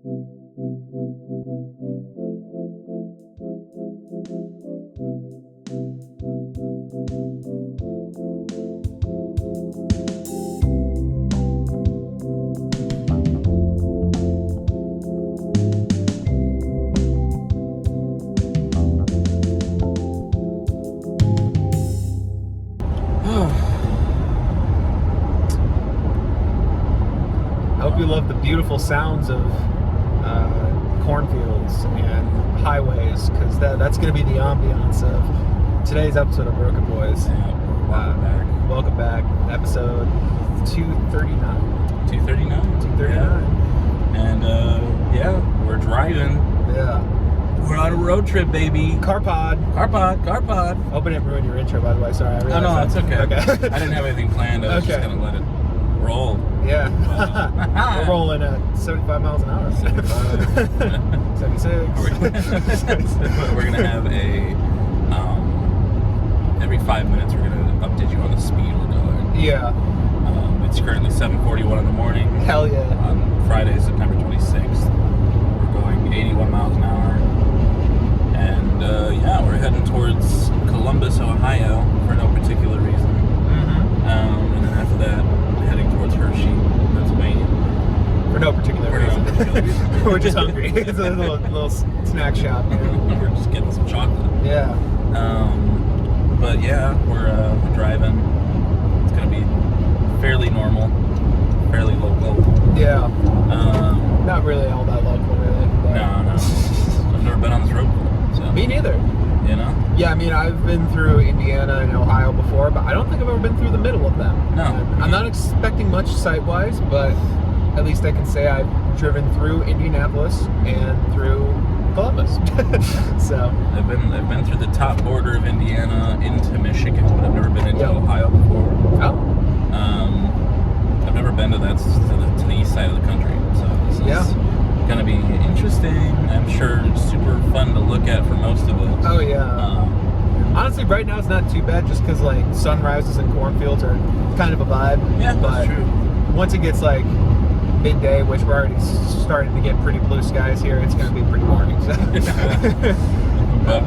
You love the beautiful sounds of cornfields and highways, because that's going to be the ambiance of today's episode of BrokeN Boys. Welcome back. Episode 239. 239. And we're driving. Yeah. We're on a road trip, baby. Car pod. Hope I didn't ruin your intro, by the way. Sorry. No, that's okay. Okay. I didn't have anything planned. I was just going to let it roll. Yeah. We're rolling at 75 miles an hour. 76. We're going to have every 5 minutes we're going to update you on the speed we're going. Yeah. It's currently 7:41 in the morning. Hell yeah. On Friday, September 26th. We're going 81 miles an hour. And we're heading towards Columbus, Ohio for no particular reason. Mm-hmm. And then after that, heading towards Hershey, Pennsylvania. For no particular reason. We're just hungry. It's a little snack shop. You know? We're just getting some chocolate. Yeah. But yeah, we're driving. It's gonna be fairly normal, fairly local. Yeah. Not really all that local, really. But... No. I've never been on this road before. So. Me neither. You know? Yeah, I mean, I've been through Indiana and Ohio before, but I don't think I've ever been through the middle of them. No. I'm not expecting much site-wise, but at least I can say I've driven through Indianapolis and through Columbus. So I've been through the top border of Indiana into Michigan, but I've never been into Ohio before. Oh. I've never been to the east side of the country, so this is gonna be interesting. I'm sure super fun to look at for most of us. Oh yeah. Honestly, right now it's not too bad, just because like sunrises and cornfields are kind of a vibe. Yeah, but that's true. Once it gets like midday, which we're already starting to get pretty blue skies here, it's going to be pretty boring. So. But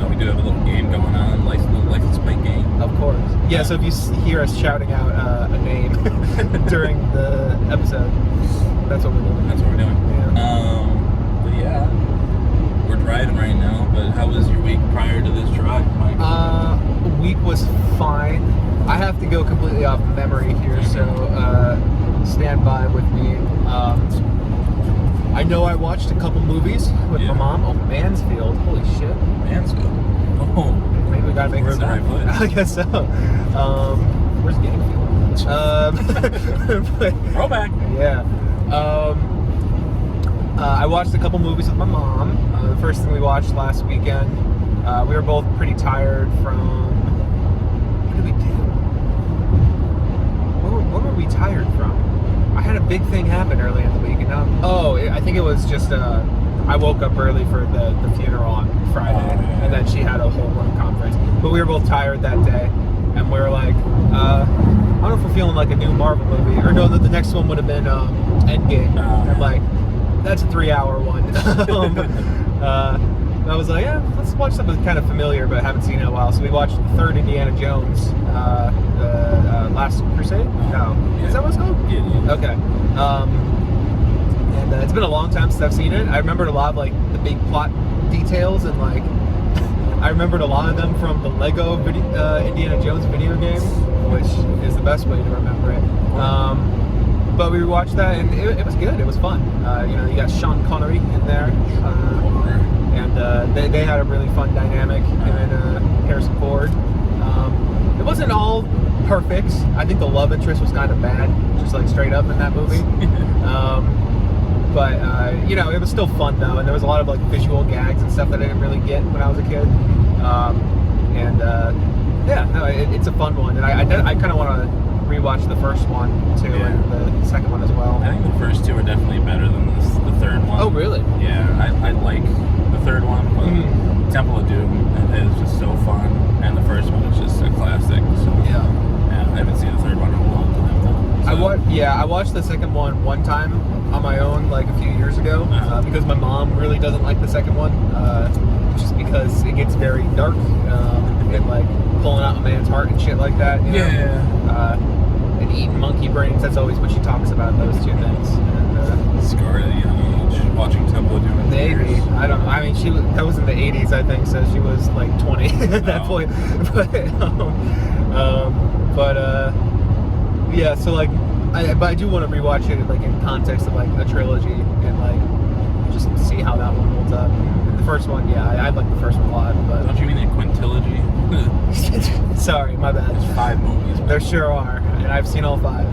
we do have a little game going on, license plate game. Of course. Yeah. So if you hear us shouting out a name during the episode, that's what we're doing. That's what we're doing. Yeah. But yeah, we're driving right now. But how was your week prior to this drive, Mike? Week was fine. I have to go completely off memory here, so stand by with me. I know I watched a couple movies with my mom. Oh, Mansfield. Holy shit. Mansfield. Oh. Maybe we gotta make We're in the right place. I guess so. Where's Gamefield? Throwback. Yeah. I watched a couple movies with my mom. The first thing we watched last weekend, we were both pretty tired from... What did we do? What were we tired from? I had a big thing happen early in the week, and now... I think it was just... I woke up early for the funeral on Friday, and then she had a whole one conference. But we were both tired that day, and we were like, I don't know if we're feeling like a new Marvel movie. Or no, the next one would have been Endgame. I'm like, that's a 3-hour one. I was like, yeah, let's watch something kind of familiar, but haven't seen it in a while. So we watched the third Indiana Jones, Last Crusade? No. Is that what it's called? Yeah. Okay. And it's been a long time since I've seen it. I remembered a lot of like the big plot details, and like I remembered a lot of them from the Lego Indiana Jones video game, which is the best way to remember it. But we watched that, and it was good. It was fun. You got Sean Connery in there, and they had a really fun dynamic, him and Harrison Ford. It wasn't all perfect. I think the love interest was kind of bad, just like straight up in that movie. But it was still fun though, and there was a lot of like visual gags and stuff that I didn't really get when I was a kid. It's a fun one, and I kind of want to rewatch the first one too, and the second one as well. I think the first two are definitely better than the third one. Oh really? Yeah, I like the third one, but Temple of Doom is just so fun, and the first one is just a classic. So I haven't seen the third one in a long time though. So. I watched the second one time on my own like a few years ago because my mom really doesn't like the second one, just because it gets very dark and like pulling out a man's heart and shit like that. You know? And eating monkey brains. That's always what she talks about. Those two things. And, scarred at a young age, watching Temple of Doom. Maybe. I don't know. I mean, that was in the 80s, I think, so she was like 20 at that point. But yeah, so like, but I do want to rewatch it like in context of like a trilogy and like just see how that one holds up. The first one, yeah, I like the first one a lot. But don't you mean a quintilogy? Sorry, my bad. There's 5 movies. Man. There sure are, and I've seen all 5.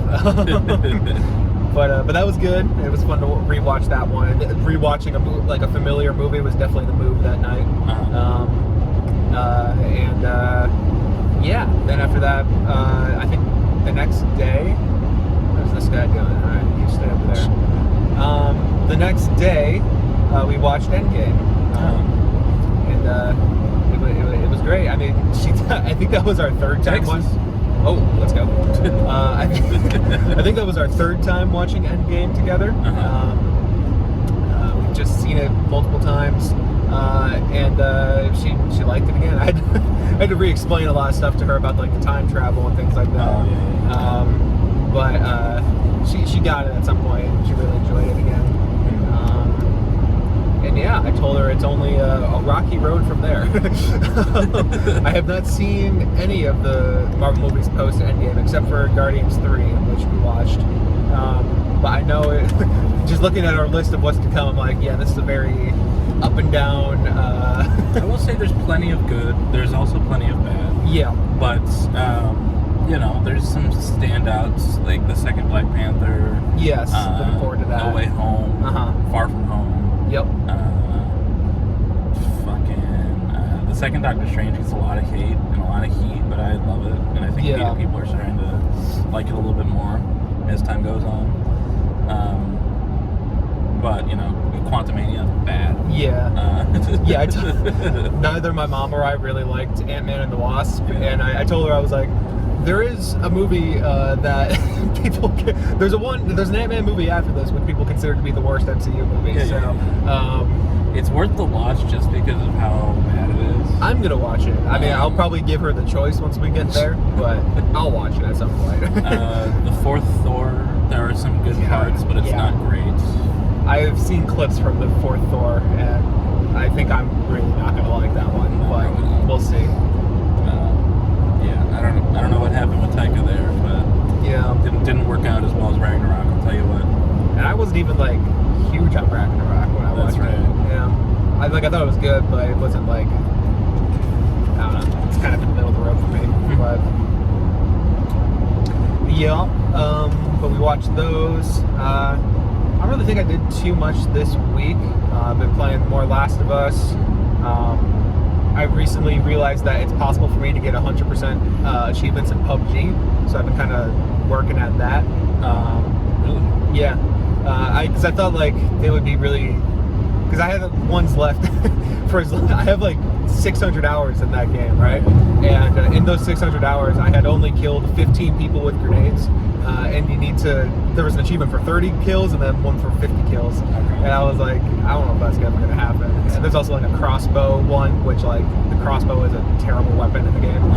But that was good. It was fun to rewatch that one. And rewatching a familiar movie was definitely the move that night. Yeah. Then after that, I think the next day, where's this guy doing? All right, you stay over there. The next day, we watched Endgame, and it was great. I mean, I think that was our third time. Oh, let's go. I think that was our third time watching Endgame together. We've just seen it multiple times, and she liked it again. I had to re-explain a lot of stuff to her about like the time travel and things like that. But she got it at some point, and she really enjoyed it again. And yeah, I told her it's only a rocky road from there. I have not seen any of the Marvel movies post Endgame except for Guardians 3, which we watched. But I know it, just looking at our list of what's to come, I'm like, yeah, this is a very up and down. I will say there's plenty of good. There's also plenty of bad. Yeah. But you know, there's some standouts like the second Black Panther. Yes, looking forward to that. No Way Home. Far From Home. Yep. The second Doctor Strange gets a lot of hate and a lot of heat, but I love it, and I think people are starting to like it a little bit more as time goes on. But you know, Quantumania, bad. Yeah. Neither my mom or I really liked Ant-Man and the Wasp, and I told her, I was like, there is a movie that people there's an Ant-Man movie after this which people consider to be the worst MCU movie. It's worth the watch just because of how bad it is. I'm gonna watch it. I mean, I'll probably give her the choice once we get there, but I'll watch it at some point. The fourth Thor, there are some good parts, but it's not great. I've seen clips from the fourth Thor, and I think I'm really not gonna like that one, but we'll see. I don't know what happened with Taika there, but didn't work out as well as Ragnarok, I'll tell you what. And I wasn't even like huge on Ragnarok when I watched it. Yeah. I thought it was good, but it wasn't like, I don't know, it's kind of in the middle of the road for me. But we watched those. I don't really think I did too much this week. I've been playing more Last of Us. I recently realized that it's possible for me to get 100% achievements in PUBG, so I've been kind of working at that. Really? Yeah. Because I thought like they would be really, because I have ones left I have like 600 hours in that game, right? And in those 600 hours, I had only killed 15 people with grenades. And there was an achievement for 30 kills and then one for 50 kills. And I was like, I don't know if that's ever going to happen. And there's also like a crossbow one, which like the crossbow is a terrible weapon in the game.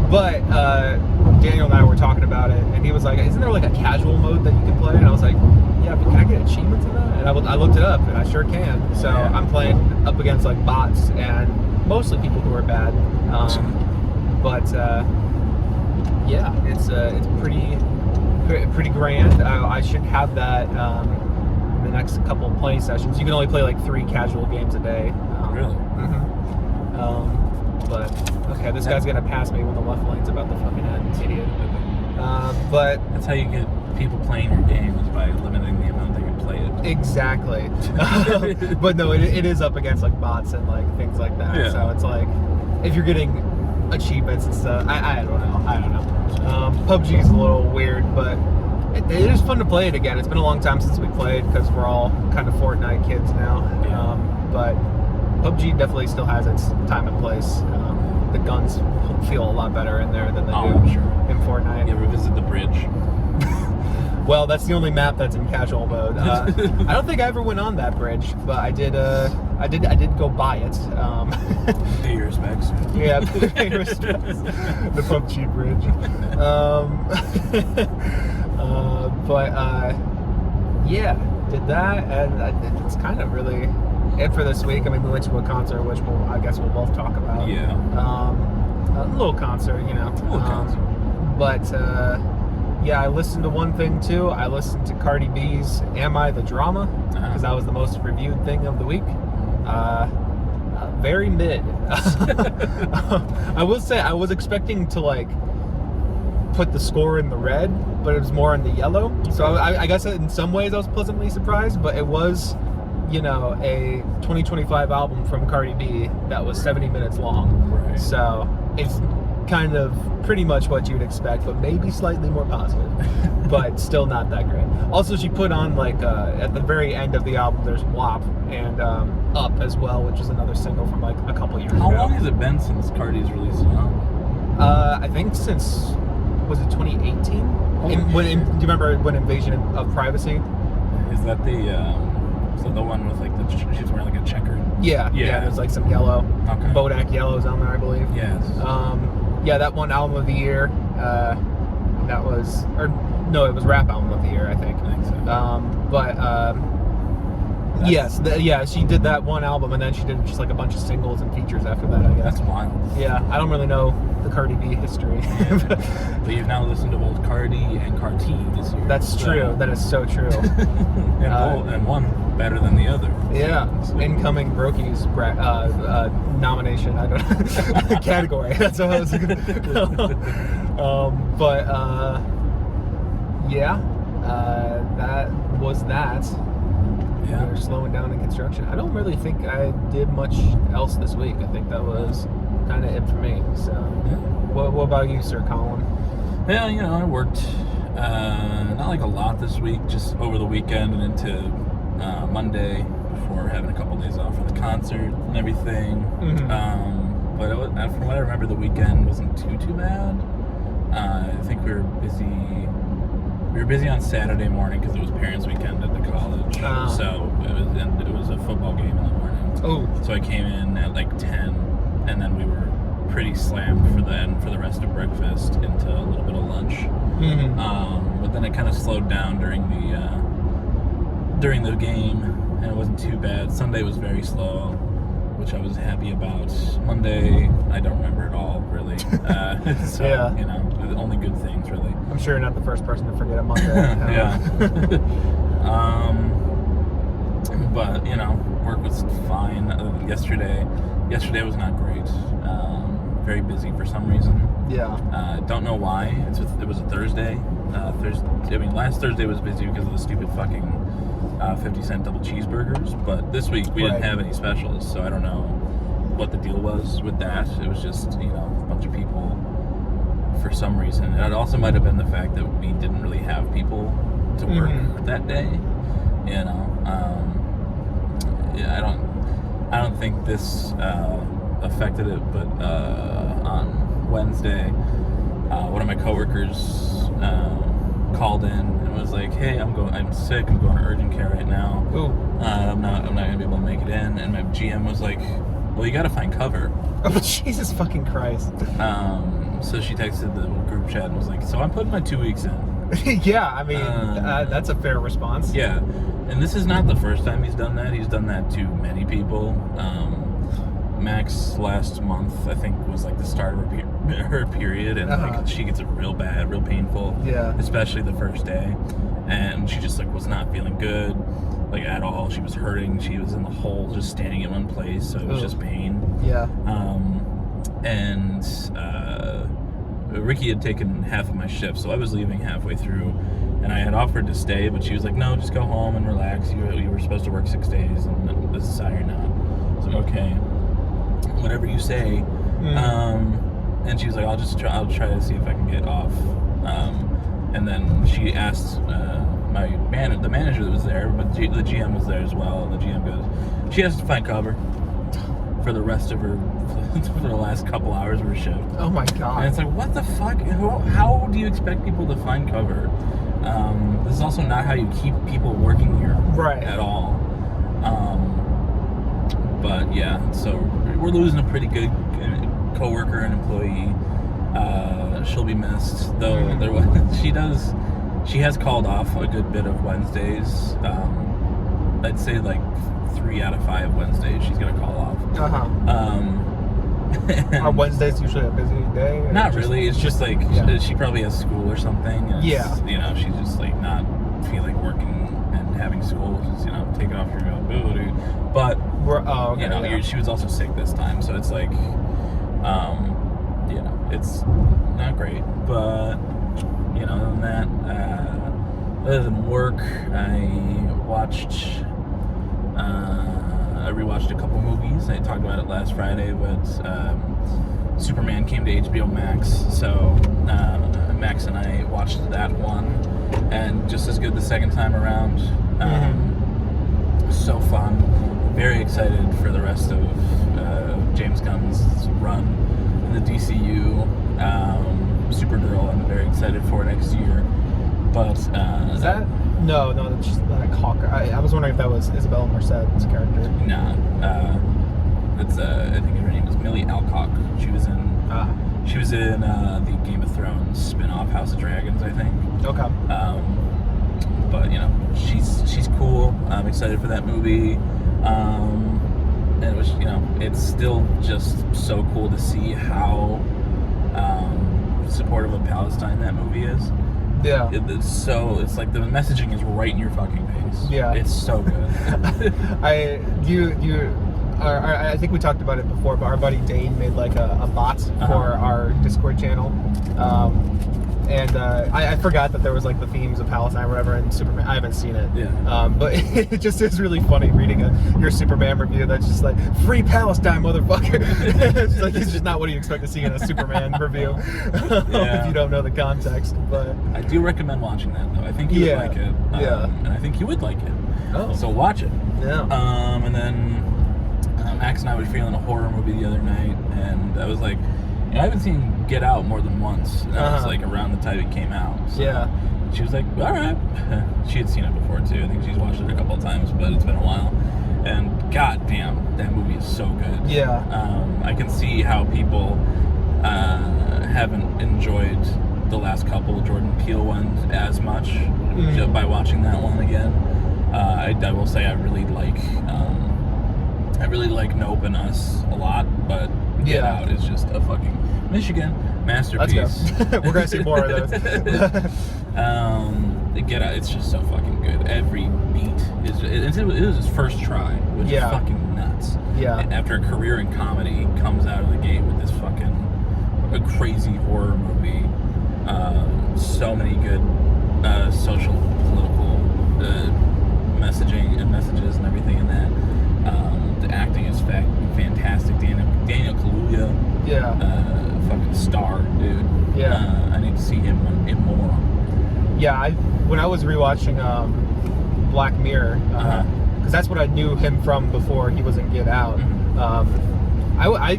But Daniel and I were talking about it, and he was like, isn't there like a casual mode that you can play? And I was like, yeah, but can I get achievements in that? And I looked it up, and I sure can. So I'm playing up against like bots and mostly people who are bad. Yeah, it's pretty grand. I should have that in the next couple of playing sessions. You can only play like 3 casual games a day. Really? But okay, this guy's gonna pass me when the left lane's about to fucking end, idiot. But that's how you get people playing your game, is by limiting the amount they can play it. Exactly. But no, it is up against like bots and like things like that. Yeah. So it's like if you're getting achievements and stuff, I don't know. PUBG is a little weird, but it is fun to play it again. It's been a long time since we played because we're all kind of Fortnite kids now. But PUBG definitely still has its time and place. The guns feel a lot better in there than they do sure. in Fortnite. You ever visit the bridge? Well, that's the only map that's in casual mode. I don't think I ever went on that bridge, but I did go by it. Pay your respects. Yeah, pay your respects. The PUBG bridge. Yeah, did that, and it's kind of really it for this week. I mean, we went to a concert, which I guess we'll both talk about. Yeah. A little concert, you know. But yeah, I listened to one thing too. I listened to Cardi B's "Am I the Drama?" because that was the most reviewed thing of the week. Very mid. I will say I was expecting to like put the score in the red, but it was more in the yellow. So I guess in some ways I was pleasantly surprised, but it was, you know, a 2025 album from Cardi B that was 70 minutes long. Right. So it's kind of pretty much what you'd expect, but maybe slightly more positive, but still not that great. Also, she put on like at the very end of the album, there's WAP and Up as well, which is another single from like a couple years ago. How long has it been since Cardi's released an album? I think since, was it 2018? Do you remember when Invasion of Privacy? Is that the one with like she's wearing like a checkered? Yeah. There's like some yellow. Okay. Bodak Yellow's on there, I believe. Yes. Yeah, that one album of the year. That was, or no, it was rap album of the year, I think. I think so. Yes, she did that one album, and then she did just like a bunch of singles and features after that, I guess. That's wild. Yeah, I don't really know the Cardi B history. But you've now listened to both Cardi and Carti this year. That's true. That is so true. and one better than the other. Yeah, incoming Brokie's nomination. I don't know. Category. That's what I was looking that was that. Yeah. We're slowing down in construction. I don't really think I did much else this week. I think that was kind of it for me. So, what about you, Sir Colin? Yeah, you know, I worked not like a lot this week, just over the weekend and into Monday before having a couple days off for the concert and everything. Mm-hmm. But from what I remember, the weekend wasn't too bad. I think we were busy. We were busy on Saturday morning because it was parents' weekend at the college. So it was a football game in the morning. Oh. So I came in at like 10, and then we were pretty slammed for the rest of breakfast into a little bit of lunch. Mm-hmm. But then it kind of slowed down during the game, and it wasn't too bad. Sunday was very slow, which I was happy about. Monday, I don't remember at all, really. So, yeah. You know, only good things, really. I'm sure you're not the first person to forget a Monday. Yeah. But, you know, work was fine. Yesterday was not great. Very busy for some reason. Yeah. Don't know why. It was a Thursday. Last Thursday was busy because of the stupid fucking 50-cent double cheeseburgers. But this week we didn't have any specials, so I don't know what the deal was with that. It was just, you know, a bunch of people for some reason. And it also might have been the fact that we didn't really have people to work that day. You know, I don't think this affected it, but on Wednesday, one of my coworkers called in and was like, "Hey, I'm sick. I'm going to urgent care right now. Ooh. I'm not gonna be able to make it in." And my GM was like, "Well, you got to find cover." Oh, Jesus fucking Christ. So she texted the group chat and was like, "So I'm putting my 2 weeks in." Yeah, I mean, that's a fair response. Yeah, and this is not the first time he's done that. He's done that to many people. Max last month, I think, was like the start of her period, and like she gets it real bad, real painful. Yeah. Especially the first day, and she just like was not feeling good, like at all. She was hurting. She was in the hole, just standing in one place, so it was just pain. Yeah. And Ricky had taken half of my shift, so I was leaving halfway through, and I had offered to stay, but she was like, "No, just go home and relax. You were supposed to work 6 days, and this is how you're not." So okay, whatever you say. And she was like, I'll try to see if I can get off. And then she asked the manager that was there, but the GM was there as well. The GM goes, she has to find cover for the rest of her, for the last couple hours of her shift. Oh my God. And it's like, what the fuck? How do you expect people to find cover This is also not how you keep people working here Right. at all. But yeah, so we're losing a pretty good coworker and employee. She'll be missed, though. She has called off a good bit of Wednesdays. I'd say like 3 out of 5 Wednesdays she's gonna call off. Are Wednesdays usually a busy day? Not really. It's just like she probably has school or something. And she's just like not feeling working and having school. Just take it off your ability. But she was also sick this time, so it's like, it's not great. But other than that, other than work, I rewatched a couple movies. I talked about it last Friday, but Superman came to HBO Max, so Max and I watched that one, and just as good the second time around. So fun. Very excited for the rest of James Gunn's run in the DCU. Supergirl, I'm very excited for next year. But is that? No, that's just like Hawkeye. I was wondering if that was Isabella Merced's character. Nah, it's I think her name is Millie Alcock. She was in the Game of Thrones spin-off House of Dragons, I think. Okay. But she's cool. I'm excited for that movie. And it was it's still just so cool to see how supportive of Palestine that movie is. Yeah. It's like the messaging is right in your fucking face. Yeah. It's so good. I think we talked about it before, but our buddy Dane made like a bot for our Discord channel. I forgot that there was like the themes of Palestine or whatever in Superman. I haven't seen it. Yeah. But it just is really funny reading your Superman review that's just like, free Palestine, motherfucker. It's just not what you expect to see in a Superman review if you don't know the context. But I do recommend watching that, though. I think you would like it. And I think you would like it. Oh. So watch it. Yeah. And then Max and I were feeling a horror movie the other night, and I was like, I haven't seen Get Out more than once. And that was like around the time it came out. So she was like, all right. She had seen it before too. I think she's watched it a couple of times, but it's been a while. And goddamn, that movie is so good. Yeah. I can see how people haven't enjoyed the last couple Jordan Peele ones as much by watching that one again. I will say I really like Nope and Us a lot, but Get Out is just a fucking Michigan masterpiece. Let's go. We're gonna see more of those. Get Out, it's just so fucking good. Every beat it was his first try, which is fucking nuts. Yeah. After a career in comedy, he comes out of the gate with this fucking crazy horror movie. So many good social, political messaging and messages and everything in that. The acting is fantastic. Daniel Kaluuya, fucking star, dude. Yeah. I need to see him in more. Yeah, when I was rewatching Black Mirror, because that's what I knew him from before he was in Get Out. I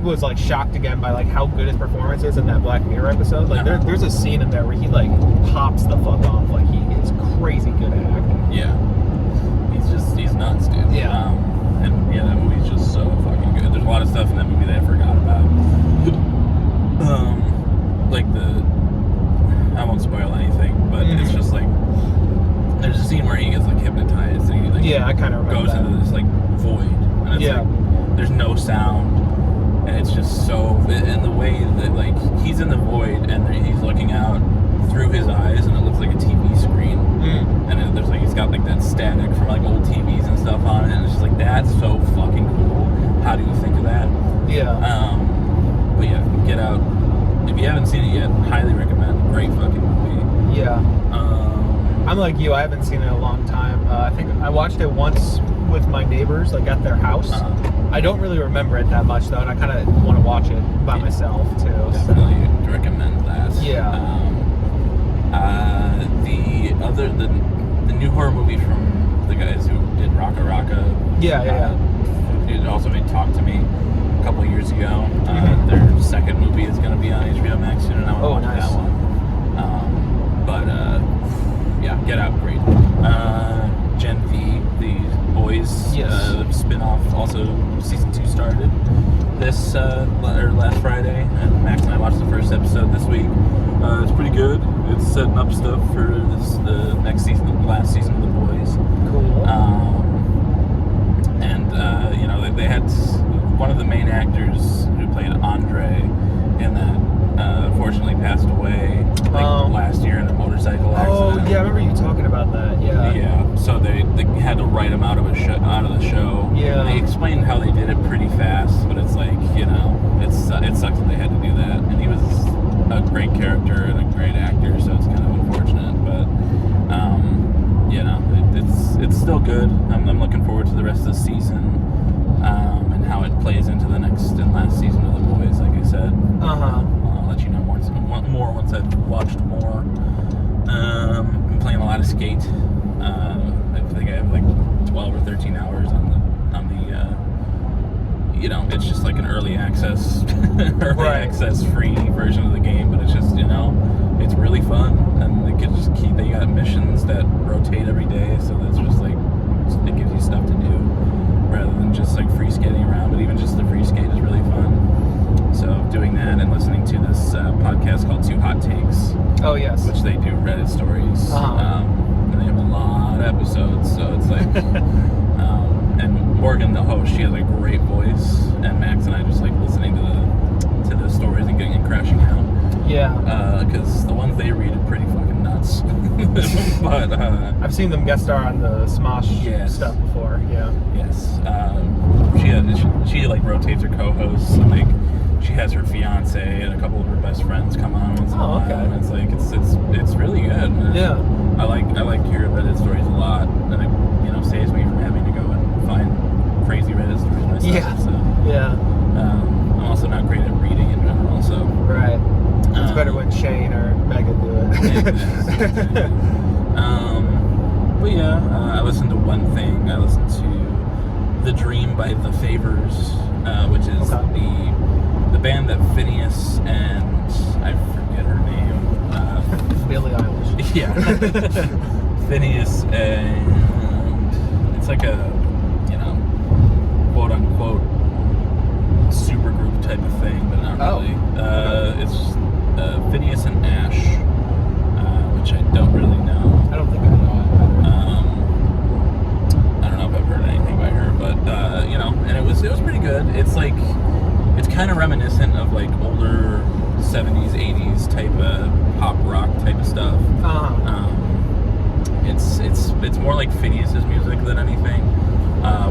was like shocked again by like how good his performance is in that Black Mirror episode. Like there's a scene in there where he like pops the fuck off. Like he is crazy good at acting. Yeah, he's nuts, dude. Yeah. And that movie's just so fucking good. There's a lot of stuff in that movie that I forgot about. I won't spoil anything, but it's just like there's a scene where he gets like hypnotized and he like I kind of goes into this like void, and it's like there's no sound, and it's just so, and the way that like he's in the void and he's looking out through his eyes and it looks like a TV screen, and there's like he's got like that static from like old TVs and stuff on it, and it's just like that's so fucking cool. How do you think of that? But yeah, Get Out. If you haven't seen it yet, highly recommend. Great fucking movie. Yeah. I'm like you. I haven't seen it in a long time. I think I watched it once with my neighbors, like at their house. I don't really remember it that much though, and I kind of want to watch it by myself too. Definitely recommend that. Yeah. The new horror movie from the guys who did Raka Raka. It also made Talk to Me a couple of years ago. Their second movie is going to be on HBO Max soon, and I want to watch that one. Yeah, Get Out, great. Gen V, the Bois spin-off, also season 2 started this last Friday, and Max and I watched the first episode this week. It's pretty good. It's setting up stuff for the next season, the last season of the Bois. Cool. They had one of the main actors who played Andre in that unfortunately passed away last year in a motorcycle accident. Oh yeah, I remember you talking about that. Yeah. Yeah. So they had to write him out of the show. Yeah. They explained how they did it pretty fast, but it's like, it sucks that they had to do that. And he was a great character and a great actor, so it's kind of unfortunate. But it's still good. I'm looking forward to the rest of the season. And how it plays into the next and last season of The Bois, like I said. I'll let you know more once I've watched more. I'm playing a lot of Skate. I think I have like 12 or 13 hours on the it's just like an early access free version of the game, but it's just, it's really fun, and they could just they got missions that rotate every day, so that's just like, it gives you stuff to do rather than just like free skating around. But even just the free skate is really fun. So doing that and listening to this podcast called Two Hot Takes. Oh yes. Which they do Reddit stories. And they have a lot of episodes, so it's like and Morgan, the host, she has a great voice, and Max and I just like listening to the stories and getting crashing out. Yeah. Because the ones they read are pretty fucking nuts. But I've seen them guest star on the Smosh stuff before. Yeah. Yes. She like rotates her co-hosts, and like she has her fiance and a couple of her best friends come on once in a while. And it's like it's really good. Yeah. I like hearing Reddit stories a lot, and it saves me from having to go and find crazy Reddit stories myself. Yeah. So I'm also not great at reading in general, so right. It's better when Shane or Megan do it. But yeah, I listened to one thing. I listened to The Dream by The Favors, which is the band that Phineas and I forget her name. Billie Eilish. Yeah. Phineas and it's like a quote unquote super group type of thing, but not really. It's Phineas and Ash, which I don't really know. I don't think I know it. I don't know if I've heard anything by her, but and it was pretty good. It's like, it's kind of reminiscent of like older 70s, 80s type of pop rock type of stuff. It's more like Phineas's music than anything,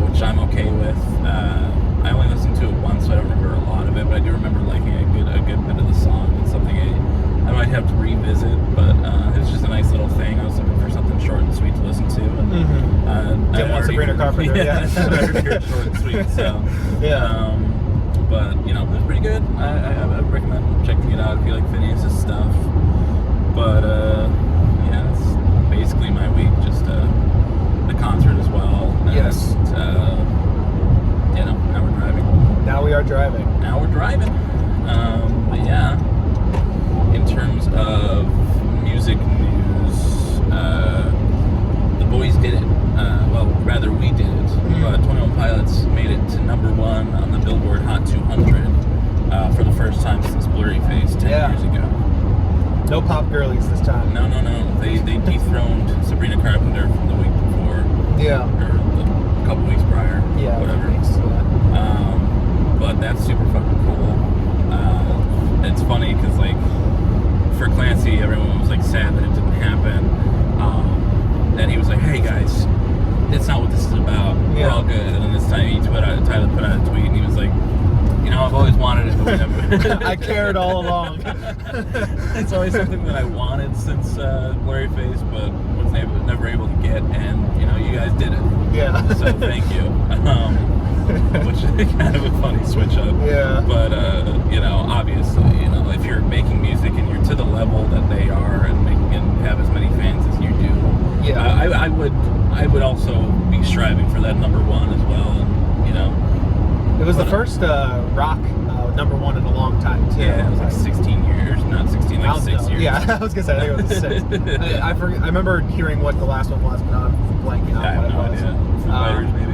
which I'm okay with. I only listened to it once, so I don't remember a lot of it, but I do remember liking a good bit of the song. It's something I might have to revisit, but it's just a nice little thing. I was looking for something short and sweet to listen to. And, didn't want Sabrina Carpenter. Yeah, I heard short and sweet. So but it was pretty good. I recommend checking it out if you like Phineas's stuff. But it's basically my week. Just the concert as well. Yes. Now we're driving. Now we are driving. Now we're driving. But yeah, in terms of music news, the Bois did it. Rather we did it. But 21 Pilots made it to #1 on the Billboard Hot 200 for the first time since Blurry Face 10 years ago. No pop girlies this time. No. They dethroned Sabrina Carpenter from the week before. Yeah. Or a couple weeks prior. Yeah. Whatever. But that's super fucking cool. It's funny because like for Clancy, everyone was like sad that it didn't happen. And he was like, "Hey guys, that's not what this is about. We're all good." And then this time Tyler put out a tweet, and he was like, I've always wanted it, but we never. I cared all along. It's always something that I wanted since Blurry Face, but was never able to get, and you guys did it. Yeah. So thank you. Which is kind of a funny switch up. Yeah. But obviously, if you're making music and you're to the level that they are and have as many fans as you do, I would also be striving for that #1 as well. And it was the first rock with #1 in a long time too. Yeah, it was like 16 years, not 16, like 6 years. Yeah, I was gonna say I think it was 6. I remember hearing what the last one was, but I'm blanking out I have what no it was. idea. Foo Fighters, maybe.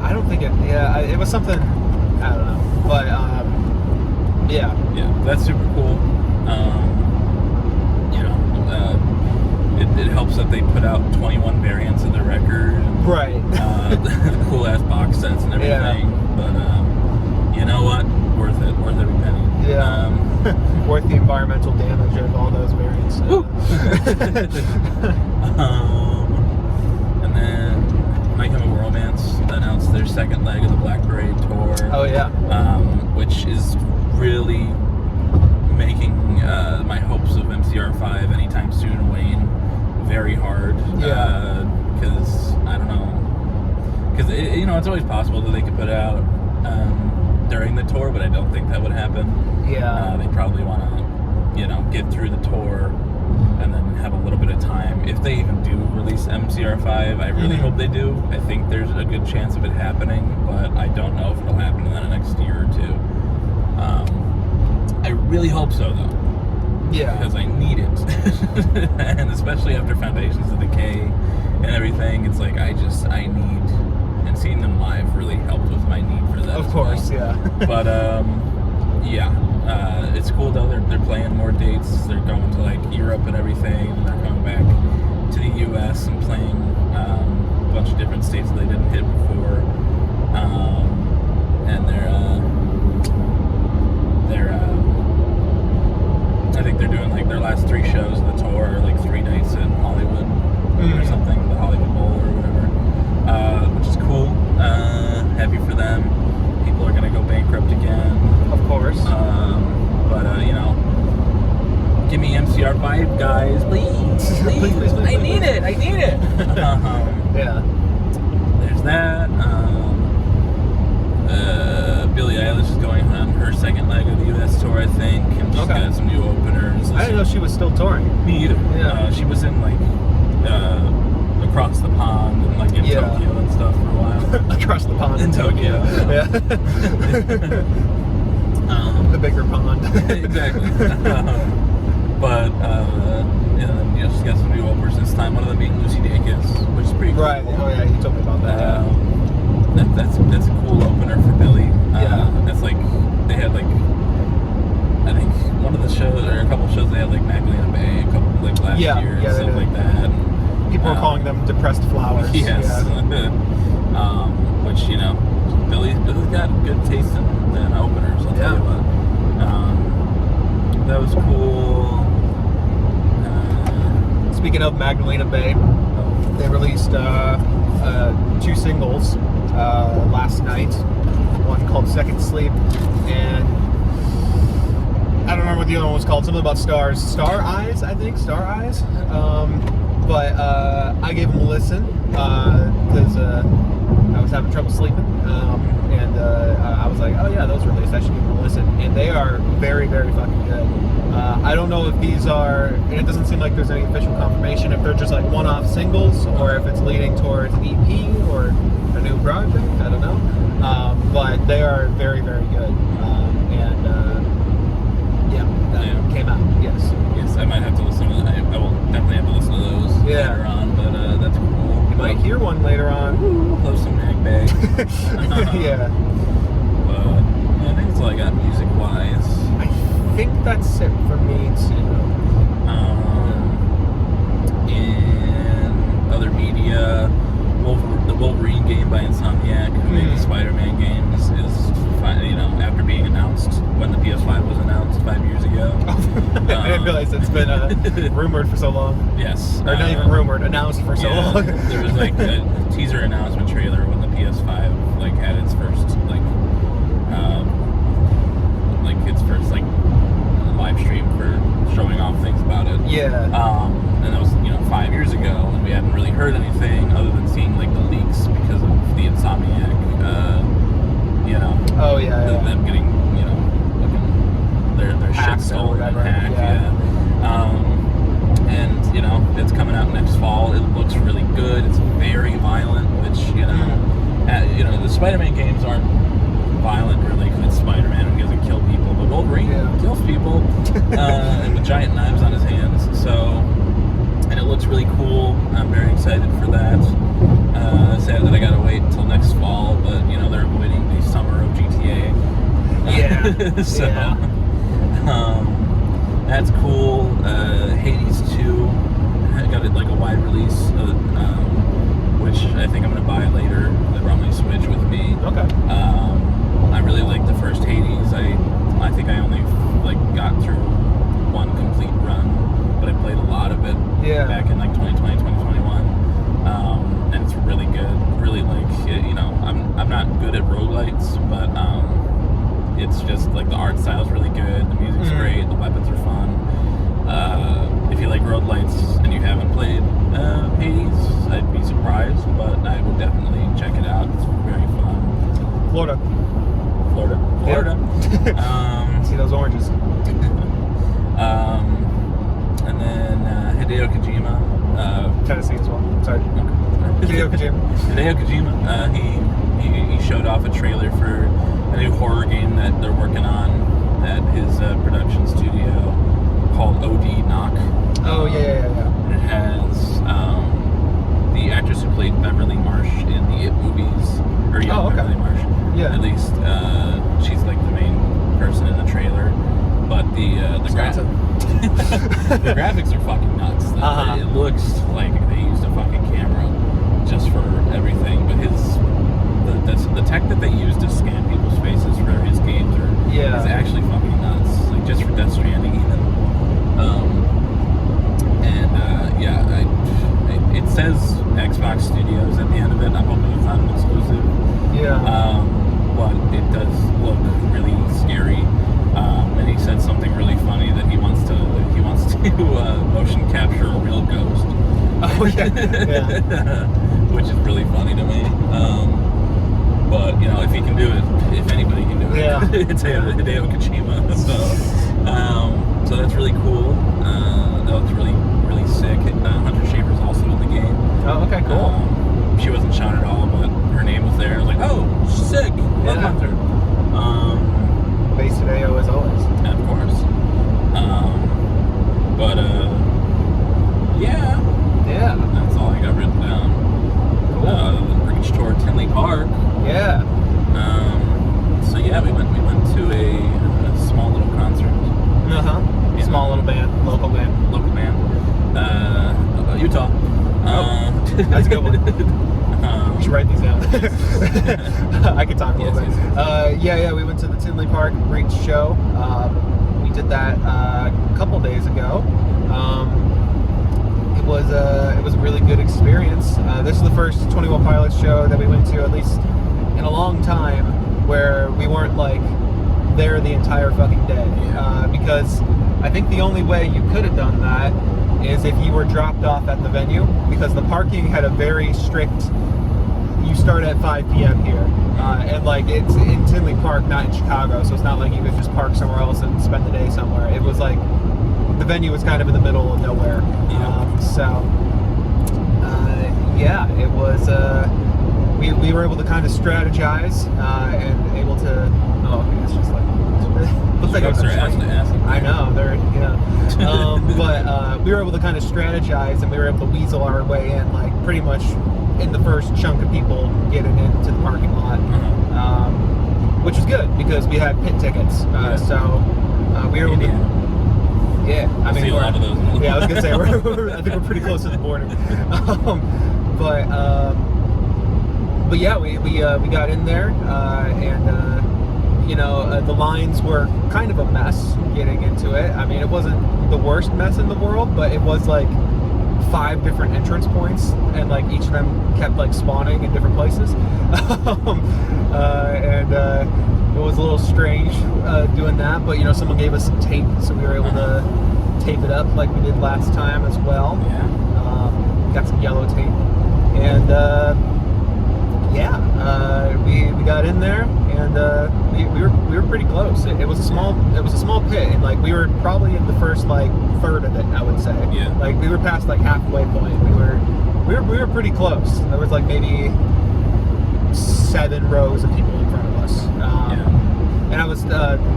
I don't think it. Yeah, it was something. I don't know, but yeah. Yeah, that's super cool. You know, it helps that they put out 21 variants of the record. Right. Cool ass box sets and everything. Yeah. But you know what? Worth it. Worth every penny. Yeah. Worth the environmental damage of all those variants. And then My Chemical Romance announced their second leg of the Black Parade tour. Oh yeah. Which is really making my hopes of MCR5 anytime soon wane very hard. Yeah. Because I don't know. Because you know, it's always possible that they could put it out during the tour, but I don't think that would happen. Yeah. They probably want to, you know, get through the tour and then have a little bit of time. If they even do release MCR5, I really hope they do. I think there's a good chance of it happening, but I don't know if it'll happen in the next year or two. I really hope so, though. Yeah. Because I need it. And especially after Foundations of Decay and everything, it's like I need, and seeing them live really helped with my need for that. Of course, yeah. But yeah, it's cool though. They're playing more dates. They're going to like Europe and everything, and they're coming back to the U.S. and playing a bunch of different states that they didn't hit before. And I think they're doing like their last 3 shows of the tour, or like 3 nights in Hollywood or something, the Hollywood Bowl or whatever, which is cool. Happy for them. People are gonna go bankrupt again, Of course. but you know, give me MCR5, guys, please. Please. I need it. Yeah. There's that. Billie Eilish is going on her second leg of the U.S. tour, I think, and she's got some new openers. I didn't know she was still touring. Me either. Yeah. She was in like across the pond and like in Tokyo and stuff for a while. Across the pond In Tokyo. Yeah. The bigger pond. Exactly. But you know, she's got some new openers this time. One of them being Lucy Dacus, which is pretty cool. Right. Oh yeah, you told me about that. That's a cool opener for Billie. That's like they had like, I think one of the shows or a couple of shows they had like Magdalena Bay a couple like last year and stuff like that. People are calling them depressed flowers. Yes. Yeah. Which, you know, Billie's got good taste in openers, I'll tell you what. That was cool. Speaking of Magdalena Bay, they released 2 singles last night. One called Second Sleep, and I don't remember what the other one was called. Something about stars. Star Eyes, I think. Star Eyes. But I gave them a listen because I was having trouble sleeping, and I was like, oh yeah, those released, I should give them a listen. And they are very, very fucking good. I don't know if these are, and it doesn't seem like there's any official confirmation, if they're just like one-off singles or if it's leading towards an EP or a new project, I don't know. But they are very, very good. Came out, yes. Yes, I might have to listen to that. I will definitely have to listen to those later on, but that's cool. You might hear one later on. Close to Mag Bay. Yeah. But I think that's all I got music-wise. I think that's it for me, too. In other media, the Wolverine game by Insomniac, who made the Spider-Man games, is, you know, after being announced when the PS5 was announced 5 years ago. I didn't realize it's been rumored for so long. Yes. Or not even rumored, announced for so long. There was like a teaser announcement trailer when the PS5 like had its first live stream for showing off things about it. Yeah. And that was 5 years ago, and we hadn't really heard anything other than seeing like the leaks because of the Insomniac. Oh yeah. Them getting their shit stolen and hacked. And it's coming out next fall. It looks really good. It's very violent, which the Spider-Man games aren't violent, really, because it's Spider-Man and he doesn't kill people, but Wolverine kills people, and with giant knives on his hands. So, and it looks really cool. I'm very excited for that. Sad that I gotta wait until next fall, but you know they're avoiding the summer of GTA. Yeah. So, yeah. That's cool. Hades 2, I got it like a wide release, which I think I'm gonna buy later. They brought my Switch with me. Okay. I really like the first Hades. I think I only like got through one complete run, but I played a lot of it back in like 2020, 2021. And it's really good. Really like, you know, I'm not good at roguelites, but it's just like the art style is really good. The music's great. The weapons are fun. If you like roguelites and you haven't played Hades, I'd be surprised, but I would definitely check it out. It's very fun. Florida. Yeah. See those oranges. And then Hideo Kojima. Tennessee as well. Sorry. Hideo Kojima. He showed off a trailer for a new horror game that they're working on at his production studio called OD Knock. Oh yeah. It has the actress who played Beverly Marsh in the It movies, or Beverly Marsh. Yeah. At least she's like the main person in the trailer, but the graphics are fucking nuts. It looks like they used a fucking camera just for everything, but the tech that they use to scan people's faces for his games is actually fucking nuts. Like just for Death Stranding even. It says Xbox Studios at the end of it. I'm hoping it's not an exclusive. Yeah. But it does look really scary. And he said something really funny that he wants to motion capture a real ghost. Oh yeah. Which is really funny to me. But you know, if he can do it, if anybody can do it, it's Hideo Kojima. So that's really cool. That looks really, really sick. Hunter Schafer's also in the game. Oh, okay, cool. She wasn't shown at all, but her name was there. I was like, oh, sick. Love Hunter. Base Hideo as always. Of course. Yeah. That's all I got written down. Cool. Reached toward Tinley Park. Yeah. So yeah, we went to a small little concert. Small little band, local band. Utah. That's a good one. We should write these down. I could talk a little bit. Yes. We went to the Tinley Park Reach show. We did that a couple days ago. It was a really good experience. This is the first 21 Pilots show that we went to, at least in a long time, where we weren't like there the entire fucking day. Because I think the only way you could have done that is if you were dropped off at the venue, because the parking had a very strict, you start at 5 p.m. here, and like it's in Tinley Park, not in Chicago, so it's not like you could just park somewhere else and spend the day somewhere. It was like the venue was kind of in the middle of nowhere. It was we were able to kind of strategize and able to it's just like looks like I know they're but we were able to kind of strategize, and we were able to weasel our way in, like pretty much in the first chunk of people getting into the parking lot, which was good because we had pit tickets. So we were able to. Yeah, I mean, see a lot of those. Yeah, I was gonna say I think we're pretty close to the border. But yeah, we got in there, and the lines were kind of a mess getting into it. I mean, it wasn't the worst mess in the world, but it was like 5 different entrance points, and like each of them kept like spawning in different places. It was a little strange doing that, but someone gave us some tape, so we were able to tape it up like we did last time as well. Got some yellow tape, and we got in there, and we were pretty close. It was a small pit, and like we were probably in the first like third of it, I would say. Yeah. Like we were past like halfway point. We were pretty close. There was like maybe 7 7 rows of people in front of us. And I was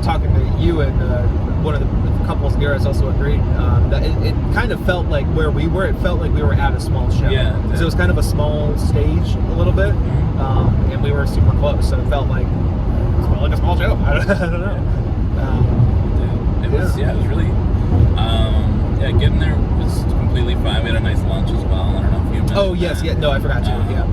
talking to you, and one of the couples near us also agreed that it kind of felt like where we were, it felt like we were at a small show. Yeah. So it was kind of a small stage a little bit, and we were super close, so it felt like a small show. I don't know. It was really, getting there was completely fine. We had a nice lunch as well. I don't know if you mentioned Oh, yes, that. no, I forgot to, yeah.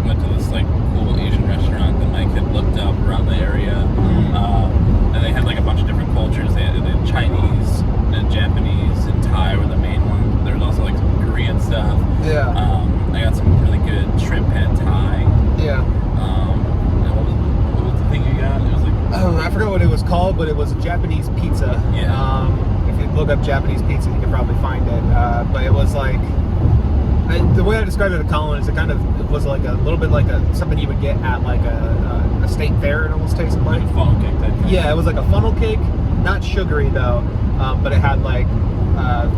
Went to this like cool Asian restaurant that Mike had looked up around the area. And they had like a bunch of different cultures. They had Chinese, and Japanese, and Thai were the main ones. There was also like some Korean stuff. Yeah. I got some really good shrimp pad Thai. Yeah. And what was the thing you got? It was like, Oh, I forgot what it was called, but it was a Japanese pizza. Yeah. If you look up Japanese pizza, you can probably find it. But it was like, the way I described it to Colin is it was like a little bit like something you would get at like a state fair. It almost tasted like a funnel cake type thing. Yeah, it was like a funnel cake, not sugary though, but it had like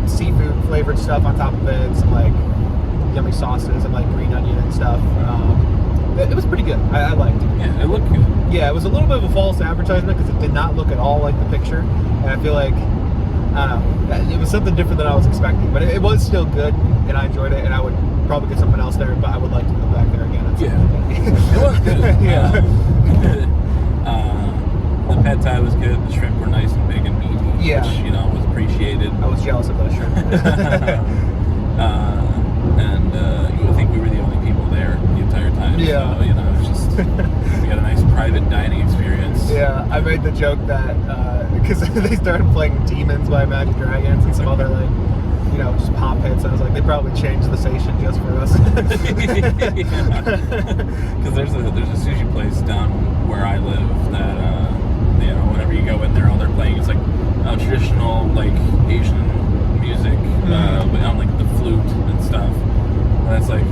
seafood flavored stuff on top of it, some like yummy sauces and like green onion and stuff. It was pretty good. I liked it. Yeah, it looked good. Yeah, it was a little bit of a false advertisement because it did not look at all like the picture, and I feel like, I don't know, it was something different than I was expecting, but it was still good, and I enjoyed it, and I would probably get something else there, but I would like to go back there again. It was good. Yeah. The pad thai was good. The shrimp were nice and big and meaty, Yeah. which, was appreciated. I was jealous of those shrimp. And I think we were the only people there the entire time. Yeah. So, it was just, we had a nice private dining experience. Yeah, I made the joke that, because they started playing Demons by Imagine Dragons and some other, like, just pop hits. I was like, they probably changed the station just for us. Because there's a sushi place down where I live that, whenever you go in there, all they're playing is, like, traditional, like, Asian music, but on, like, the flute and stuff. And it's like,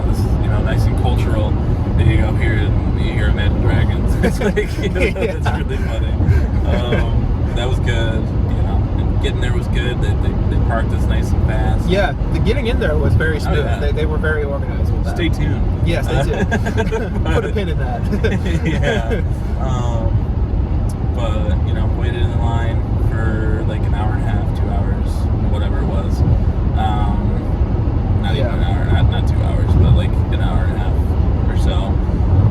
this is, nice and cultural. Then you go here and you hear Imagine Dragons. It's like, it's really funny. That was good, and getting there was good. They parked us nice and fast. Yeah, the getting in there was very smooth. Yeah. They were very organized with that. Stay tuned. Yes, they did. Put a pin in that. Yeah. But, waited in line for like an hour and a half, 2 hours, whatever it was. Not even an hour, not 2 hours, but like an hour and a half or so.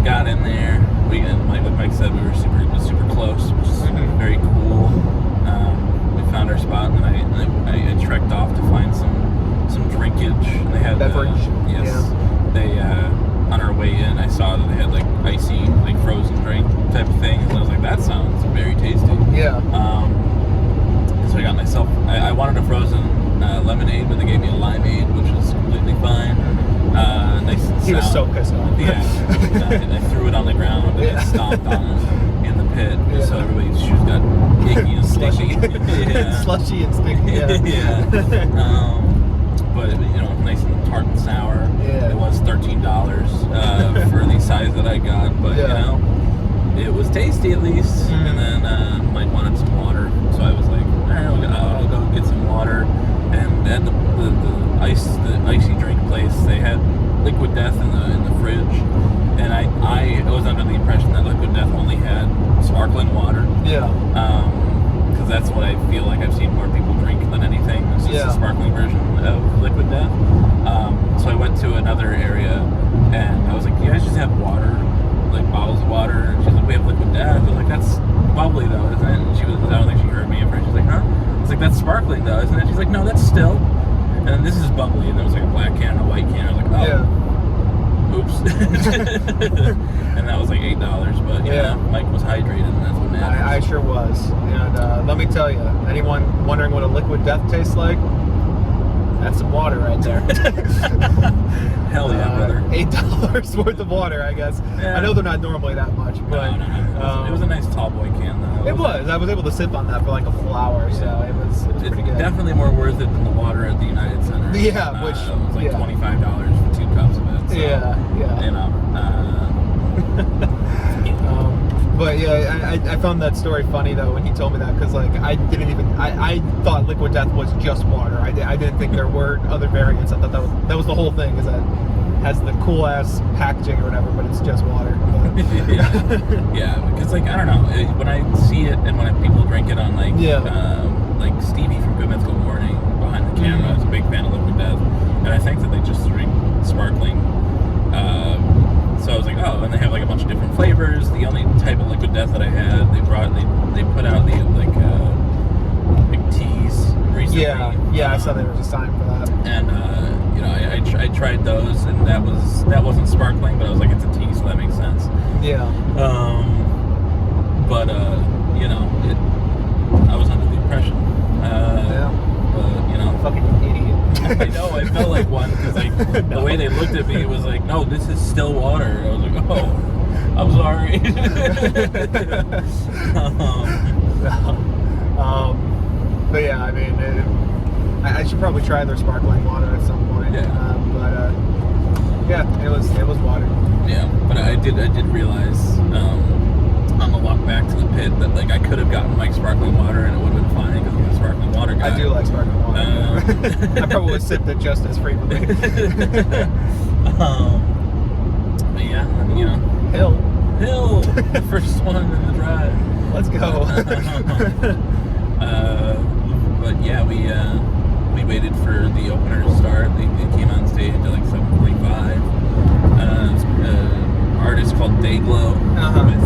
Got in there. Like Mike said, we were super close, which is very cool. We found our spot, and I trekked off to find some drinkage. And they had beverage. Yes. Yeah. They on our way in, I saw that they had like icy, like frozen drink type of thing, and I was like, that sounds very tasty. Yeah. So I got myself. I wanted a frozen lemonade, but they gave me a limeade, which was completely fine. Nice and He was so sound. pissed off. Yeah. I threw it on the ground and I stomped on it in the pit, so everybody's shoes got icky and sticky. Yeah. Slushy and sticky. Yeah. But nice and tart and sour. Yeah. It was $13 for the size that I got, but it was tasty at least. And then Mike wanted some water, so I was like, all right, I'll go get some water. And at the icy drink place, they had Liquid Death in the fridge, and I was under the impression that Liquid Death only had sparkling water. Yeah. Because that's what I feel like I've seen more people drink than anything. It's just a sparkling version of Liquid Death. So I went to another area, and I was like, you guys just have water, like bottles of water? And she's like, we have Liquid Death. I was like, that's bubbly though, isn't it? And I don't think she heard me at first. She's like, huh? I was like, that's sparkling though, isn't it? She's like, no, that's still. And then this is bubbly, and there was like a black can and a white can. I was like, oh. Yeah. Oops. And that was like $8, but Mike was hydrated, and that's what matters. I sure was. And let me tell you, anyone wondering what a Liquid Death tastes like? That's some water right there. Hell yeah, brother. $8 worth of water, I guess. Yeah. I know they're not normally that much, but No. It was a nice tall boy can, though. It was. I was able to sip on that for like a full hour, so it was pretty good. Definitely more worth it than the water at the United Center. Yeah, which it was like $25 for 2 cups of it. So, yeah. But yeah, I found that story funny though when he told me that, because like I thought Liquid Death was just water. I didn't think there were other variants. I thought that was the whole thing, is that it has the cool ass packaging or whatever, but it's just water. But, Yeah, because like I don't know, when I see it and when people drink it on like Stevie from Good Mythical Morning behind the camera, I was a big fan of Liquid Death, and I think that they just drink sparkling. So I was like, oh, and they have like a bunch of different flavors. The only type of Liquid Death that I had, they put out the like teas recently. Yeah, I saw they were just signed for that. And you know, I tried those, and that wasn't sparkling, but I was like, it's a tea, so that makes sense. Yeah. But you know, I was under the impression. But you know, fucking idiot. I know, I felt like one because like the way they looked at me was like, no, this is still water. I was like, oh, I'm sorry. But yeah, I mean, I should probably try their sparkling water at some point. Yeah. Yeah, it was water. Yeah, but I did realize on the walk back to the pit that like I could have gotten Mike sparkling water and it would have been fine because he's a sparkling water guy. I do like sparkling water. I probably sipped it just as frequently. But yeah, you know, Hill, the first one in the drive. let's go. But yeah, we waited for the opener to start. They came on stage at like 7:45. Artist called Dayglow with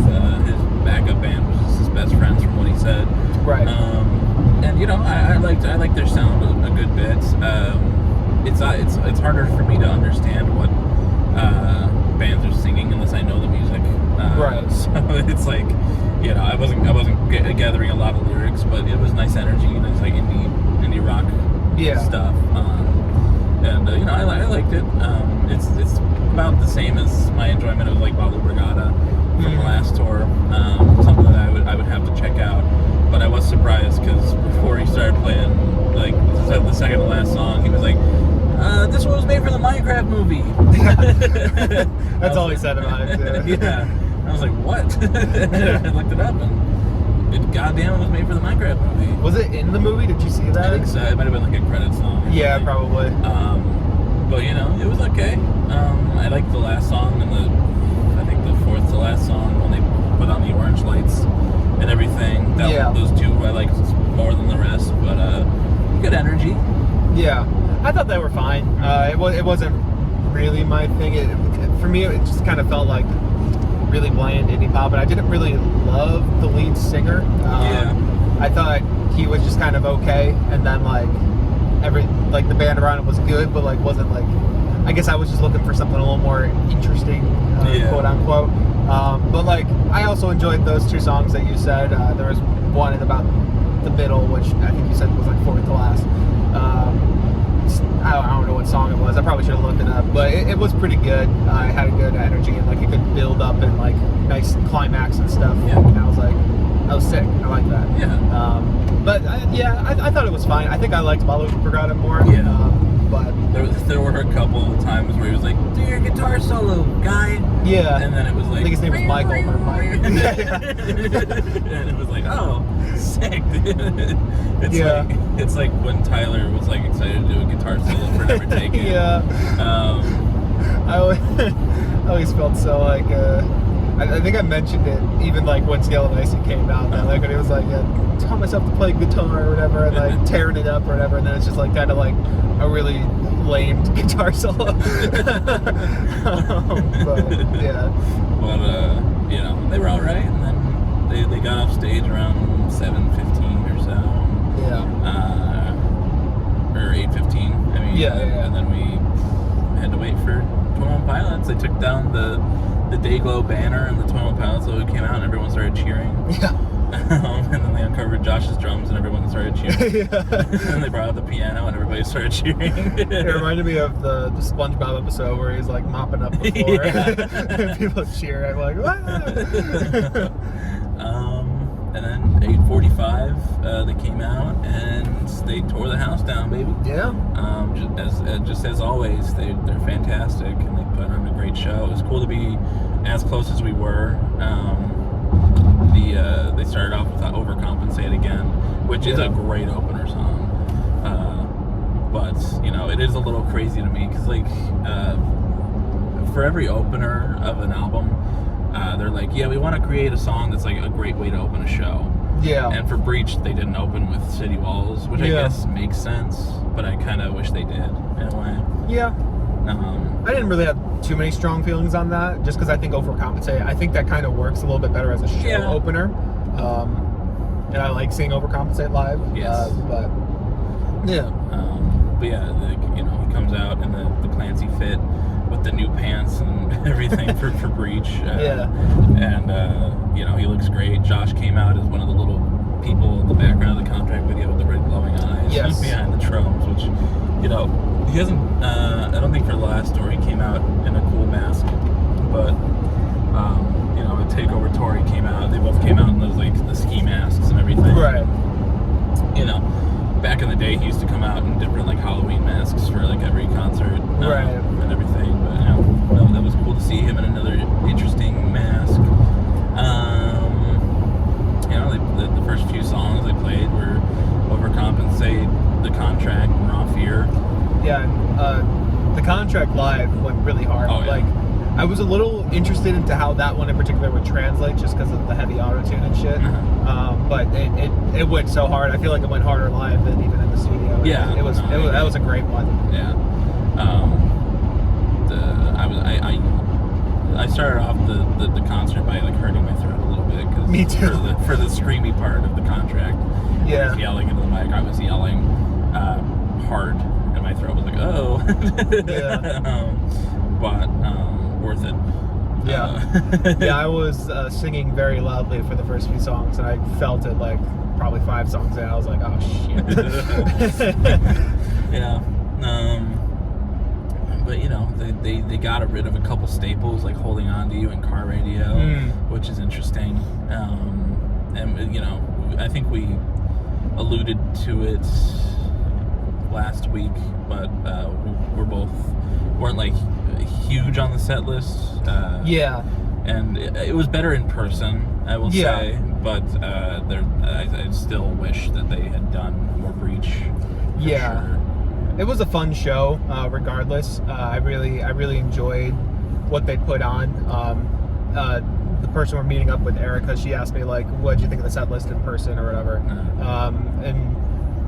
his backup band, which is his best friends from what he said. Right. And you know, I liked their sound a good bit. It's harder for me to understand what bands are singing unless I know the music. Right. So it's like, you know, I wasn't gathering a lot of lyrics, but it was nice energy, nice like indie rock stuff. And you know, I liked it. It's about the same as my enjoyment of like Balu Brigada from the last tour. Something that I would have to check out. But I was surprised because before he started playing, like the second to last song, he was like, "This one was made for the Minecraft movie." That's all he said about it too. Yeah. I was like, what? I looked it up and it goddamn was made for the Minecraft movie. Was it in the movie? Did you see that? I think so. It might have been like a credit song. Yeah, probably. But you know, it was okay. I liked the last song and I think the fourth to last song when they put on the orange lights and everything. Those two I liked more than the rest, but good energy. Yeah, I thought they were fine. It wasn't really my thing. For me, it just kind of felt like really bland indie pop, and I didn't really love the lead singer. I thought he was just kind of okay, and then like the band around him was good, but like wasn't like, I guess I was just looking for something a little more interesting, quote unquote. But like I also enjoyed those two songs that you said. There was one in about the middle, which I think you said was like fourth to last. I don't know what song it was. I probably should have looked it up, but it was pretty good. It had a good energy and like it could build up and like nice climax and stuff. Yeah. And I was like, that was sick. I like that. Yeah. But I thought it was fine. I think I liked Balu Brigada more. Yeah. But there were a couple of times where he was like, "Do your guitar solo, guy." yeah. And then it was like, I think his name was Michael or Mike. And it was like, oh, sick. It's like when Tyler was like excited to do a guitar solo for Never Take It. Yeah. I always felt so like I think I mentioned it even like when Scale and Icy came out, that like when it was like taught myself to play guitar or whatever and like tearing it up or whatever, and then it's just like kind of like a really lame guitar solo. But yeah. But you know, they were all right, and then they got off stage around 7:15 or so. Yeah. Or 8:15. I mean, yeah. And then we had to wait for 21 Pilots. They took down the Dayglow banner and the 21 Pilots logo came out and everyone started cheering. Yeah. And then they uncovered Josh's drums and everyone started cheering. Yeah. And they brought out the piano and everybody started cheering. It reminded me of the SpongeBob episode where he's like mopping up the floor and people cheer. I'm like, what? And then 8:45, they came out and they tore the house down, baby. Yeah. Just as always, they're fantastic and they put on a great show. It was cool to be as close as we were. They started off with "Overcompensate" again, which is a great opener song. But you know, it is a little crazy to me because like for every opener of an album, they're like, yeah, we want to create a song that's like a great way to open a show. Yeah. And for Breach, they didn't open with City Walls, which I guess makes sense, but I kind of wish they did in a way. Yeah. I didn't really have too many strong feelings on that, just because I think Overcompensate, I think that kind of works a little bit better as a show opener. And I like seeing Overcompensate live. Yes. But yeah. But yeah, he comes out in the Clancy fit with the new pants and everything for Breach. And he looks great. Josh came out as one of the little people in the background of the contract video with the red glowing eyes. Yes. Behind the drums, which, he hasn't, I don't think for the last tour he came out in a cool mask, but, the Takeover tour he came out, they both came out in those, like, the ski masks and everything. Right. Back in the day he used to come out in different, like, Halloween masks for, like, every concert. Right. And everything, but, that was cool to see him in another interesting mask. The first few songs they played were Overcompensate, The Contract, and Raw Fear. Yeah, the Contract live went really hard. Oh, yeah. Like, I was a little interested into how that one in particular would translate, just because of the heavy auto-tune and shit. But it went so hard. I feel like it went harder live than even in the studio. Yeah, that was a great one. Yeah. I started off the concert by like hurting my throat a little bit because me too. For the screamy part of the Contract. Yeah. I was yelling into the mic. I was yelling hard, and my throat was like, oh. Yeah. But worth it. Yeah. Yeah, I was singing very loudly for the first few songs, and I felt it like probably 5 songs in. I was like, oh shit. Yeah. But they got rid of a couple staples like Holding On to You and Car Radio, which is interesting. And I think we alluded to it last week, but weren't like huge on the set list. Yeah. And it was better in person, I will say, but I still wish that they had done more Breach. Yeah. Sure. It was a fun show, regardless. I really enjoyed what they put on. The person we're meeting up with, Erica, she asked me, like, what did you think of the set list in person or whatever? And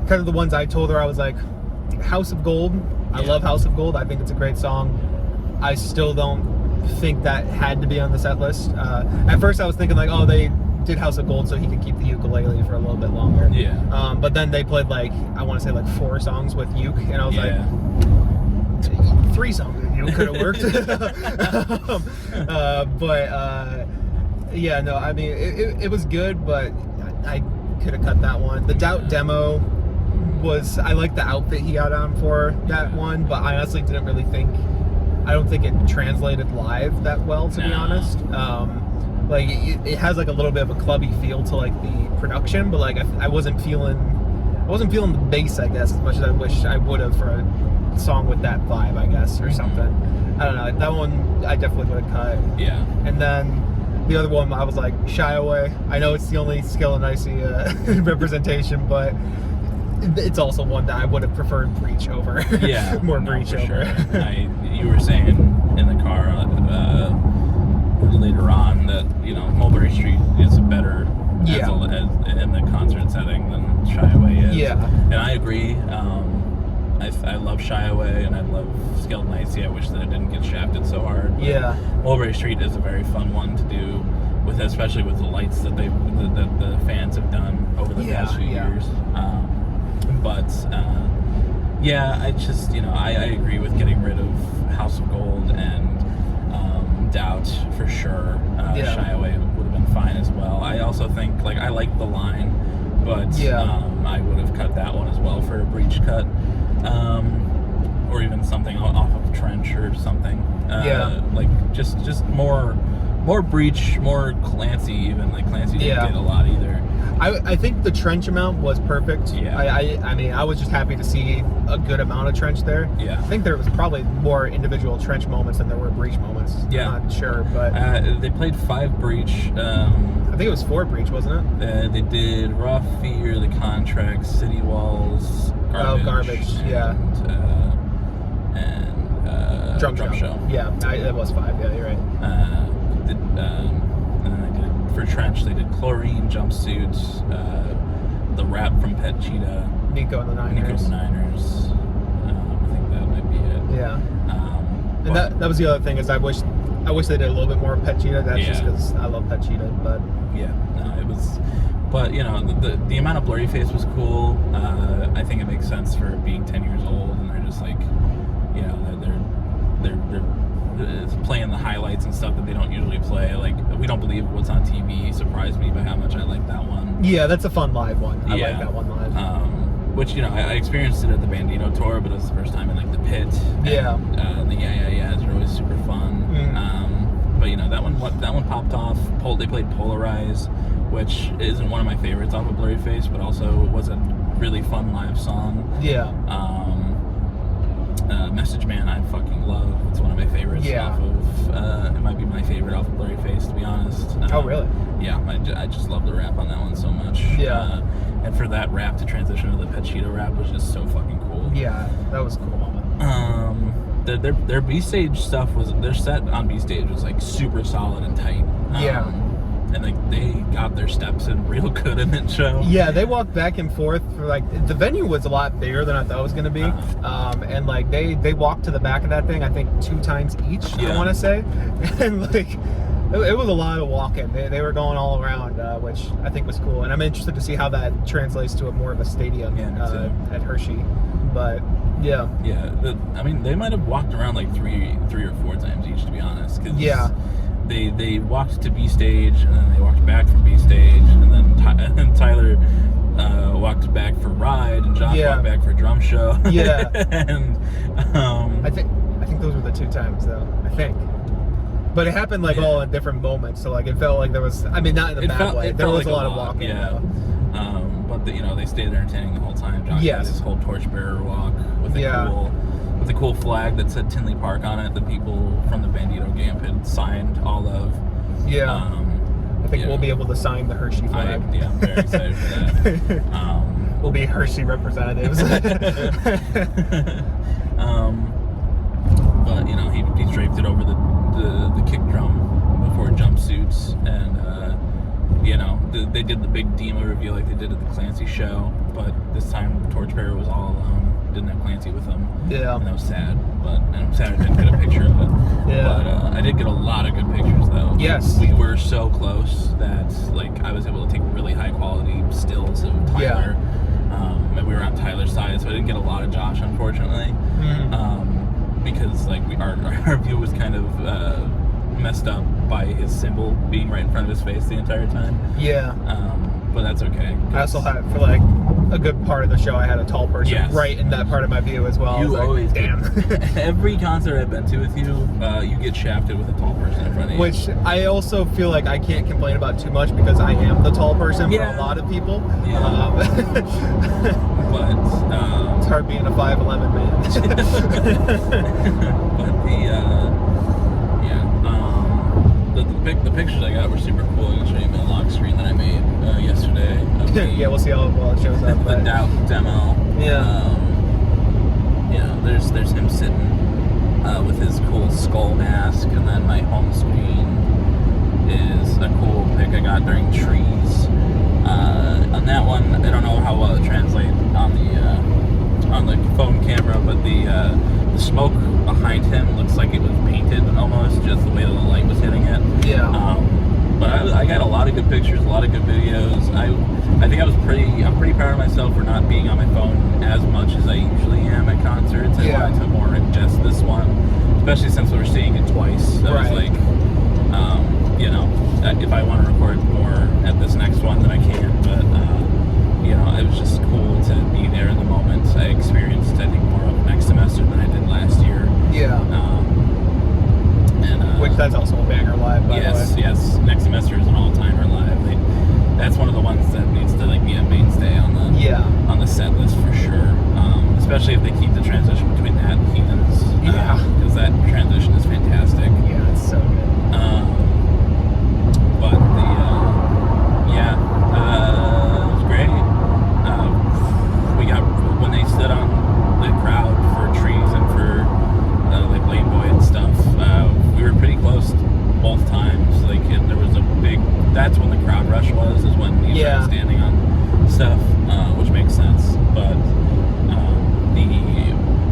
kind of the ones I told her, I was like, House of Gold. I love House of Gold. I think it's a great song. I still don't think that had to be on the set list. At first I was thinking, like, oh, they did House of Gold so he could keep the ukulele for a little bit longer. Yeah. But then they played, like, I want to say, like, 4 songs with uke, and I was like, 3 songs with uke could have worked. Yeah, no, I mean, it was good, but I could have cut that one. The Doubt demo was, I liked the outfit he got on for that one, but I honestly didn't really I don't think it translated live that well, to be honest. Like, it has like a little bit of a clubby feel to like the production, but like I wasn't feeling the bass, I guess, as much as I wish I would have for a song with that vibe, I guess, or something. I don't know. That one I definitely would have cut. Yeah. And then the other one, I was like, Shy Away. I know it's the only Skill and Icy representation, but it's also one that I would have preferred Breach over. Yeah. More Breach over. Sure. You were saying in the car later on that, Mulberry Street is better in the concert setting than Shy Away is. Yeah. And I agree. I love Shy Away and I love Skilled and Icy. I wish that it didn't get shafted so hard. But Mulberry Street is a very fun one to do, especially with the lights that the fans have done over the past few years. I just, I agree with getting rid of House of Gold and Doubt for sure. Shy Away would have been fine as well. I also think, like, I like the line, but I would have cut that one as well for a Breach cut. Or even something off of Trench or something. Like, just more Breach, more Clancy even. Like, Clancy didn't get a lot either. I think the Trench amount was perfect. I mean, I was just happy to see a good amount of Trench there. I think there was probably more individual Trench moments than there were Breach moments. I'm not sure, but they played 5 Breach. I think it was 4 Breach, wasn't it? They did Raw Fear, The Contract, City Walls, Garbage. And Drum Show. Yeah, it was 5. Yeah, you're right. And then I did, for Trench, they did Chlorine, Jumpsuits, the rap from Pet Cheetah. Nico and the Niners. Nico and the Niners. I think that might be it. Yeah. And that was the other thing, is I wish they did a little bit more Pet Cheetah. That's just because I love Pet Cheetah, but... Yeah, no, it was... But, you know, the amount of blurry face was cool. I think it makes sense for being 10 years old, and they're just like, you know, they're playing the highlights and stuff that they don't usually play. Like, We Don't Believe What's on TV surprised me by how much I like that one. Yeah, that's a fun live one. I like that one live. Which, you know, I experienced it at the Bandito tour, but it was the first time in, like, the Pit. Yeah. And, the Yeah are always super fun. But, you know, that one popped off. They played Polarize, which isn't one of my favorites off of Blurry Face, but also was a really fun live song. Yeah. Message Man, I fucking love. It's one of my favorites off of, it might be my favorite off of Blurry Face, to be honest. Oh, really? Yeah, I just love the rap on that one so much. Yeah. And for that rap to transition to the Pet Cheetah rap was just so fucking cool. Yeah, that was a cool moment. Their B-stage stuff their set on B-stage was like super solid and tight. Yeah. And like they got their steps in real good in that show. Yeah, they walked back and forth for like, the venue was a lot bigger than I thought it was going to be. And like they walked to the back of that thing, I think 2 times each, I want to say. And like, it was a lot of walking. They were going all around, which I think was cool. And I'm interested to see how that translates to more of a stadium at Hershey. But yeah. Yeah, I mean, they might have walked around like three or 4 times each, to be honest. Cause they walked to B stage, and then they walked back from B stage, and then Tyler walked back for Ride, and Josh walked back for Drum Show. Yeah. And I think those were the 2 times though. I think. But it happened like all at different moments, so like it felt like there was. I mean, not in a bad way. There was like a lot of walking. Yeah. But you know, they stayed entertaining the whole time. Josh had his whole torchbearer walk with a cool flag that said Tinley Park on it. The people from the Bandito Camp had signed all of. Yeah. I think we'll be able to sign the Hershey flag. I'm very excited for that. We'll be Hershey representatives. But you know, he draped it over the kick drum before Jumpsuits, and you know, they did the big Demo reveal like they did at the Clancy show, but this time Torchbearer was all alone. Didn't have Clancy with them. Yeah. And that was sad, and I'm sad I didn't get a picture of it. Yeah. But I did get a lot of good pictures though. Yes. We were so close that like I was able to take really high quality stills of Tyler. Yeah. And we were on Tyler's side, so I didn't get a lot of Josh, unfortunately. Because like our view was kind of messed up by his symbol being right in front of his face the entire time. Yeah. But that's okay. I also had, for like a good part of the show, I had a tall person right in that part of my view as well. You always every concert I've been to with you, you get shafted with a tall person in front of you. Which I also feel like I can't complain about too much because I am the tall person for a lot of people. Yeah. But it's hard being a 5'11" man. But the pictures I got were super cool. I'm gonna show you my lock screen that I made yesterday. Yeah, we'll see how well it shows up. The Doubt demo. Yeah. There's him sitting with his cool skull mask, and then my home screen is a cool pic I got during Trees. On that one, I don't know how well it translates on the phone camera, but the smoke behind him looks like it was painted almost, just the way that the light was hitting it. Yeah. But I got a lot of good pictures, a lot of good videos. I think I'm pretty proud of myself for not being on my phone as much as I usually am at concerts. I wanted to more ingest this one, especially since we're seeing it twice. I was like, you know, if I want to record more at this next one, then I can. But you know, it was just cool to be there in the moment. I experienced, I think, more of next semester than I did last year. Yeah. Which that's also a banger live, by the way. Yes. Next semester is an all-timer live. That's one of the ones that needs to like be a mainstay on the set list for sure. Especially if they keep the transition between that and Heathens. Because that transition is fantastic. Yeah, it's so good. But it was great. We got, when they stood on the crowd for Trees and for like Lane Boy and stuff, we were pretty close both times. Like that's when the crowd rush was, is when you started standing on stuff, which makes sense. But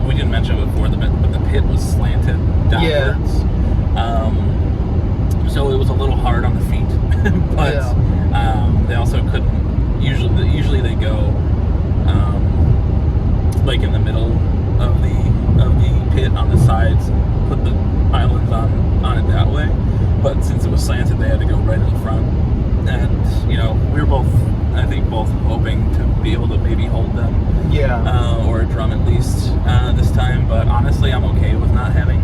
we didn't mention it before, but the pit was slanted downwards. So it was a little hard on the feet, but they also couldn't. Usually they go like in the middle of the pit on the sides, put the pylons on it that way. But since it was slanted, they had to go right in the front. And we were both hoping to be able to maybe hold them, or a drum at least this time. But honestly, I'm okay with not having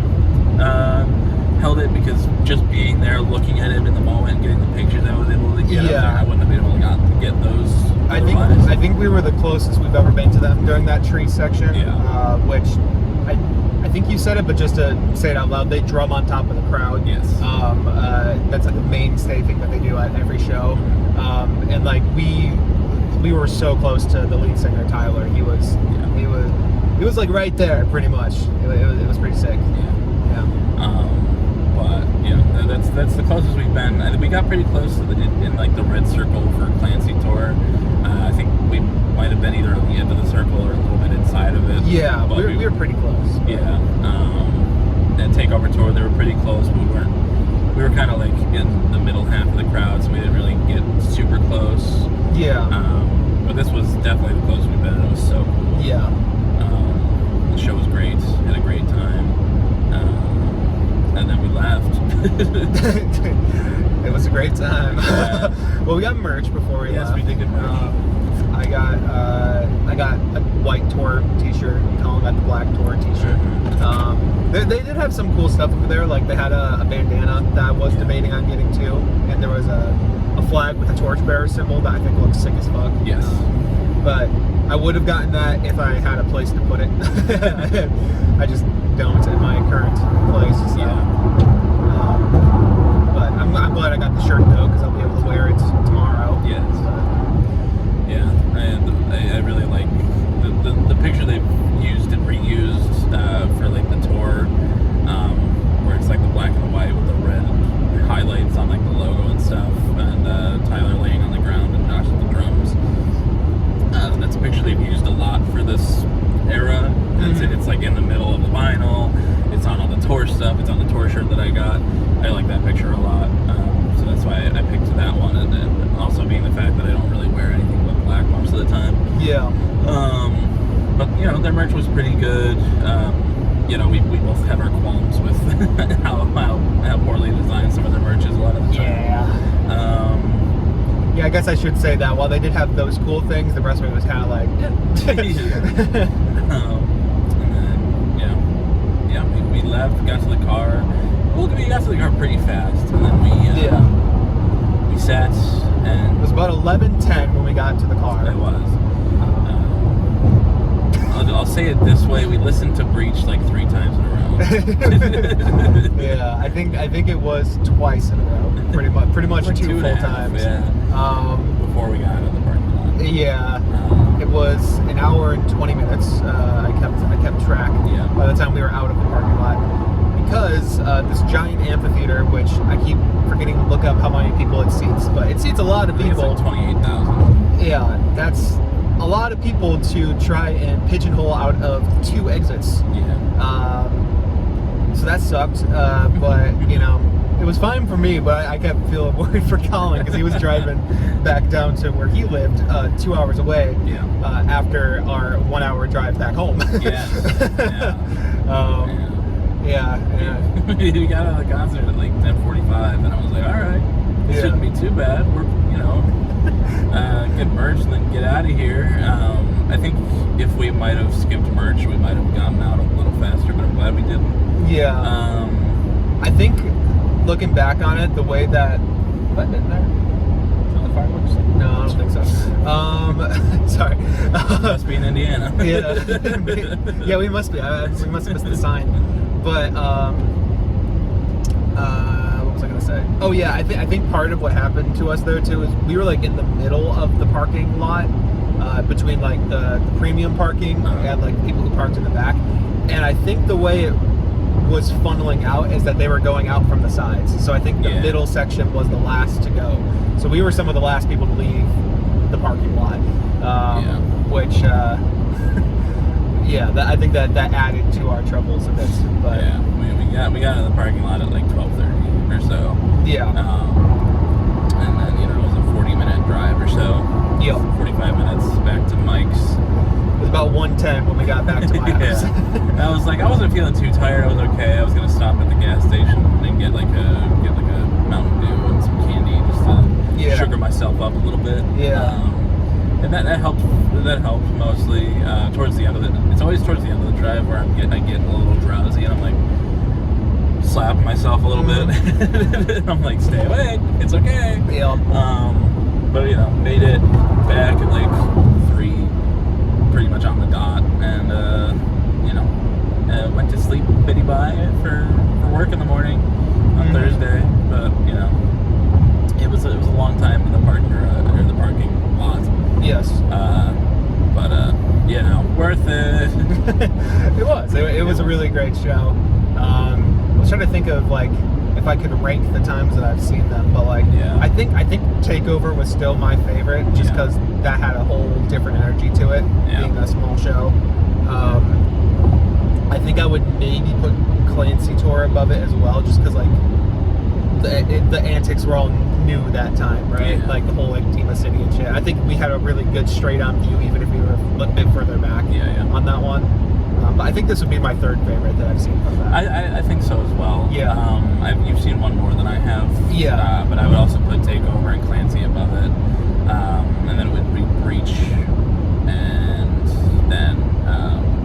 held it, because just being there, looking at it in the moment, getting the pictures I was able to get up there, I wouldn't have been able to get those. I think we were the closest we've ever been to them during that tree section, which I think you said it, but just to say it out loud, they drum on top of the crowd. Yes. That's like a mainstay thing that they do at every show. And like we were so close to the lead singer Tyler. He was like right there, pretty much. It was pretty sick. But that's the closest we've been. We got pretty close to in like the red circle for Clancy Tour. I think we might have been either on the end of the circle or a little bit inside of it. Yeah, we were pretty close. That Takeover Tour, they were pretty close, but we were kind of like in the middle half of the crowd, so we didn't really get super close. But this was definitely the closest we've been, and it was so cool. The show was great. Had a great time. And then we left. It was a great time. Well, we got merch before we left. Yes, we did get merch. I got a white tour t-shirt. Colin got the black tour t-shirt. They did have some cool stuff over there. Like they had a bandana that I was debating on getting too, and there was a flag with a torchbearer symbol that I think looks sick as fuck. Yes. But I would have gotten that if I had a place to put it. I just don't in my current place. So. But I'm glad I got the shirt though, because I'll be able to wear it tomorrow. Yes. And I really like the picture they've used and reused for like the tour, where it's like the black and the white with the red highlights on like the logo and stuff, and Tyler laying on the ground and Josh at the drums. That's a picture they've used a lot for this era. It's like in the middle of the vinyl. It's on all the tour stuff. It's on the tour shirt that I got. I like that picture a lot. So that's why I picked that one. And then also being the fact that I don't really wear anything but black most of the time. But their merch was pretty good. We both have our qualms with how poorly designed some of their merch is a lot of the time. Yeah, I guess I should say that while they did have those cool things, the rest of it was kind of like. And then we left, got to the car. Well, we got to the car pretty fast, and then we sat and it was about 11:10 when we got to the car. It was. I'll say it this way: we listened to Breach like 3 times in a row. Yeah, I think it was twice in a row. Pretty much like 2 full times. Before we got out of the parking lot. It was an hour and 20 minutes. I kept track. By the time we were out of the parking lot, because this giant amphitheater, which I keep forgetting to look up how many people it seats, but it seats a lot of people. It's like 28,000. Yeah, that's a lot of people to try and pigeonhole out of 2 exits. So that sucked, but it was fine for me, but I kept feeling worried for Colin because he was driving back down to where he lived 2 hours away after our 1 hour drive back home. We got out of the concert at like 10:45, and I was like, all right, this shouldn't be too bad. We're, get merch and then get out of here. I think if we might have skipped merch, we might have gotten out a little faster, but I'm glad we didn't. I think looking back on it, the way that have I been there? The fireworks? No, I don't think so. Sorry. Must be in Indiana. Yeah, we must be. We must have missed the sign. But what was I gonna say? Oh yeah, I think part of what happened to us there too is we were like in the middle of the parking lot, between like the premium parking and like people who parked in the back, and I think the way it was funneling out is that they were going out from the sides. So I think the Yeah. middle section was the last to go. So we were some of the last people to leave the parking lot, which, I think that added to our troubles a bit. But yeah, we got into the parking lot at like 12:30 or so. yeah, and then it was a 40-minute drive or so. Yep. 45 minutes back to Mike's. it was about 1:10 when we got back to my house. Yeah. I was like, I wasn't feeling too tired. I was okay. I was gonna stop at the gas station and get like a Mountain Dew and some candy just to sugar myself up a little bit. Yeah. And that helped. That helped mostly towards the end of it. It's always towards the end of the drive where I get a little drowsy and I'm like slapping myself a little bit. And I'm like, stay awake. It's okay. Yeah. But made it back at like 3, pretty much on the dot, and went to sleep bitty by for work in the morning on Thursday. But it was a long time in the parking lot. Yes. Worth it. It was. It was a really great show. I was trying to think of like if I could rank the times that I've seen them, but like I think Takeover was still my favorite just because that had a whole different energy to it, being a small show. I think I would maybe put Clancy Tour above it as well, just because like the antics were all new that time, right? Yeah. Like the whole like Tima City and shit. I think we had a really good straight on view, even if we were a bit further back on that one. But I think this would be my third favorite that I've seen from that. I think so as well. Yeah. You've seen one more than I have. Yeah. But I would also put Takeover and Clancy above it. And then it would be Breach and then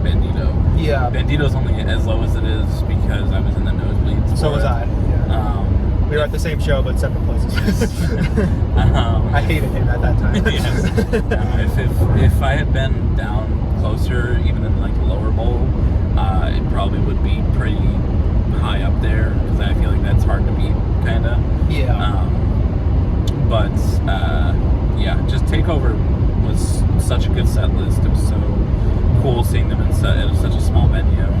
Bandito. Yeah. Bandito's only as low as it is because I was in the nosebleeds. So was I. Yeah. We were at the same show, but separate places. I hated him at that time. If I had been down closer, even in like the lower bowl, it probably would be pretty high up there because I feel like that's hard to beat, kind of. Yeah. Just Takeover was such a good set list. It was so cool seeing them in such a small venue.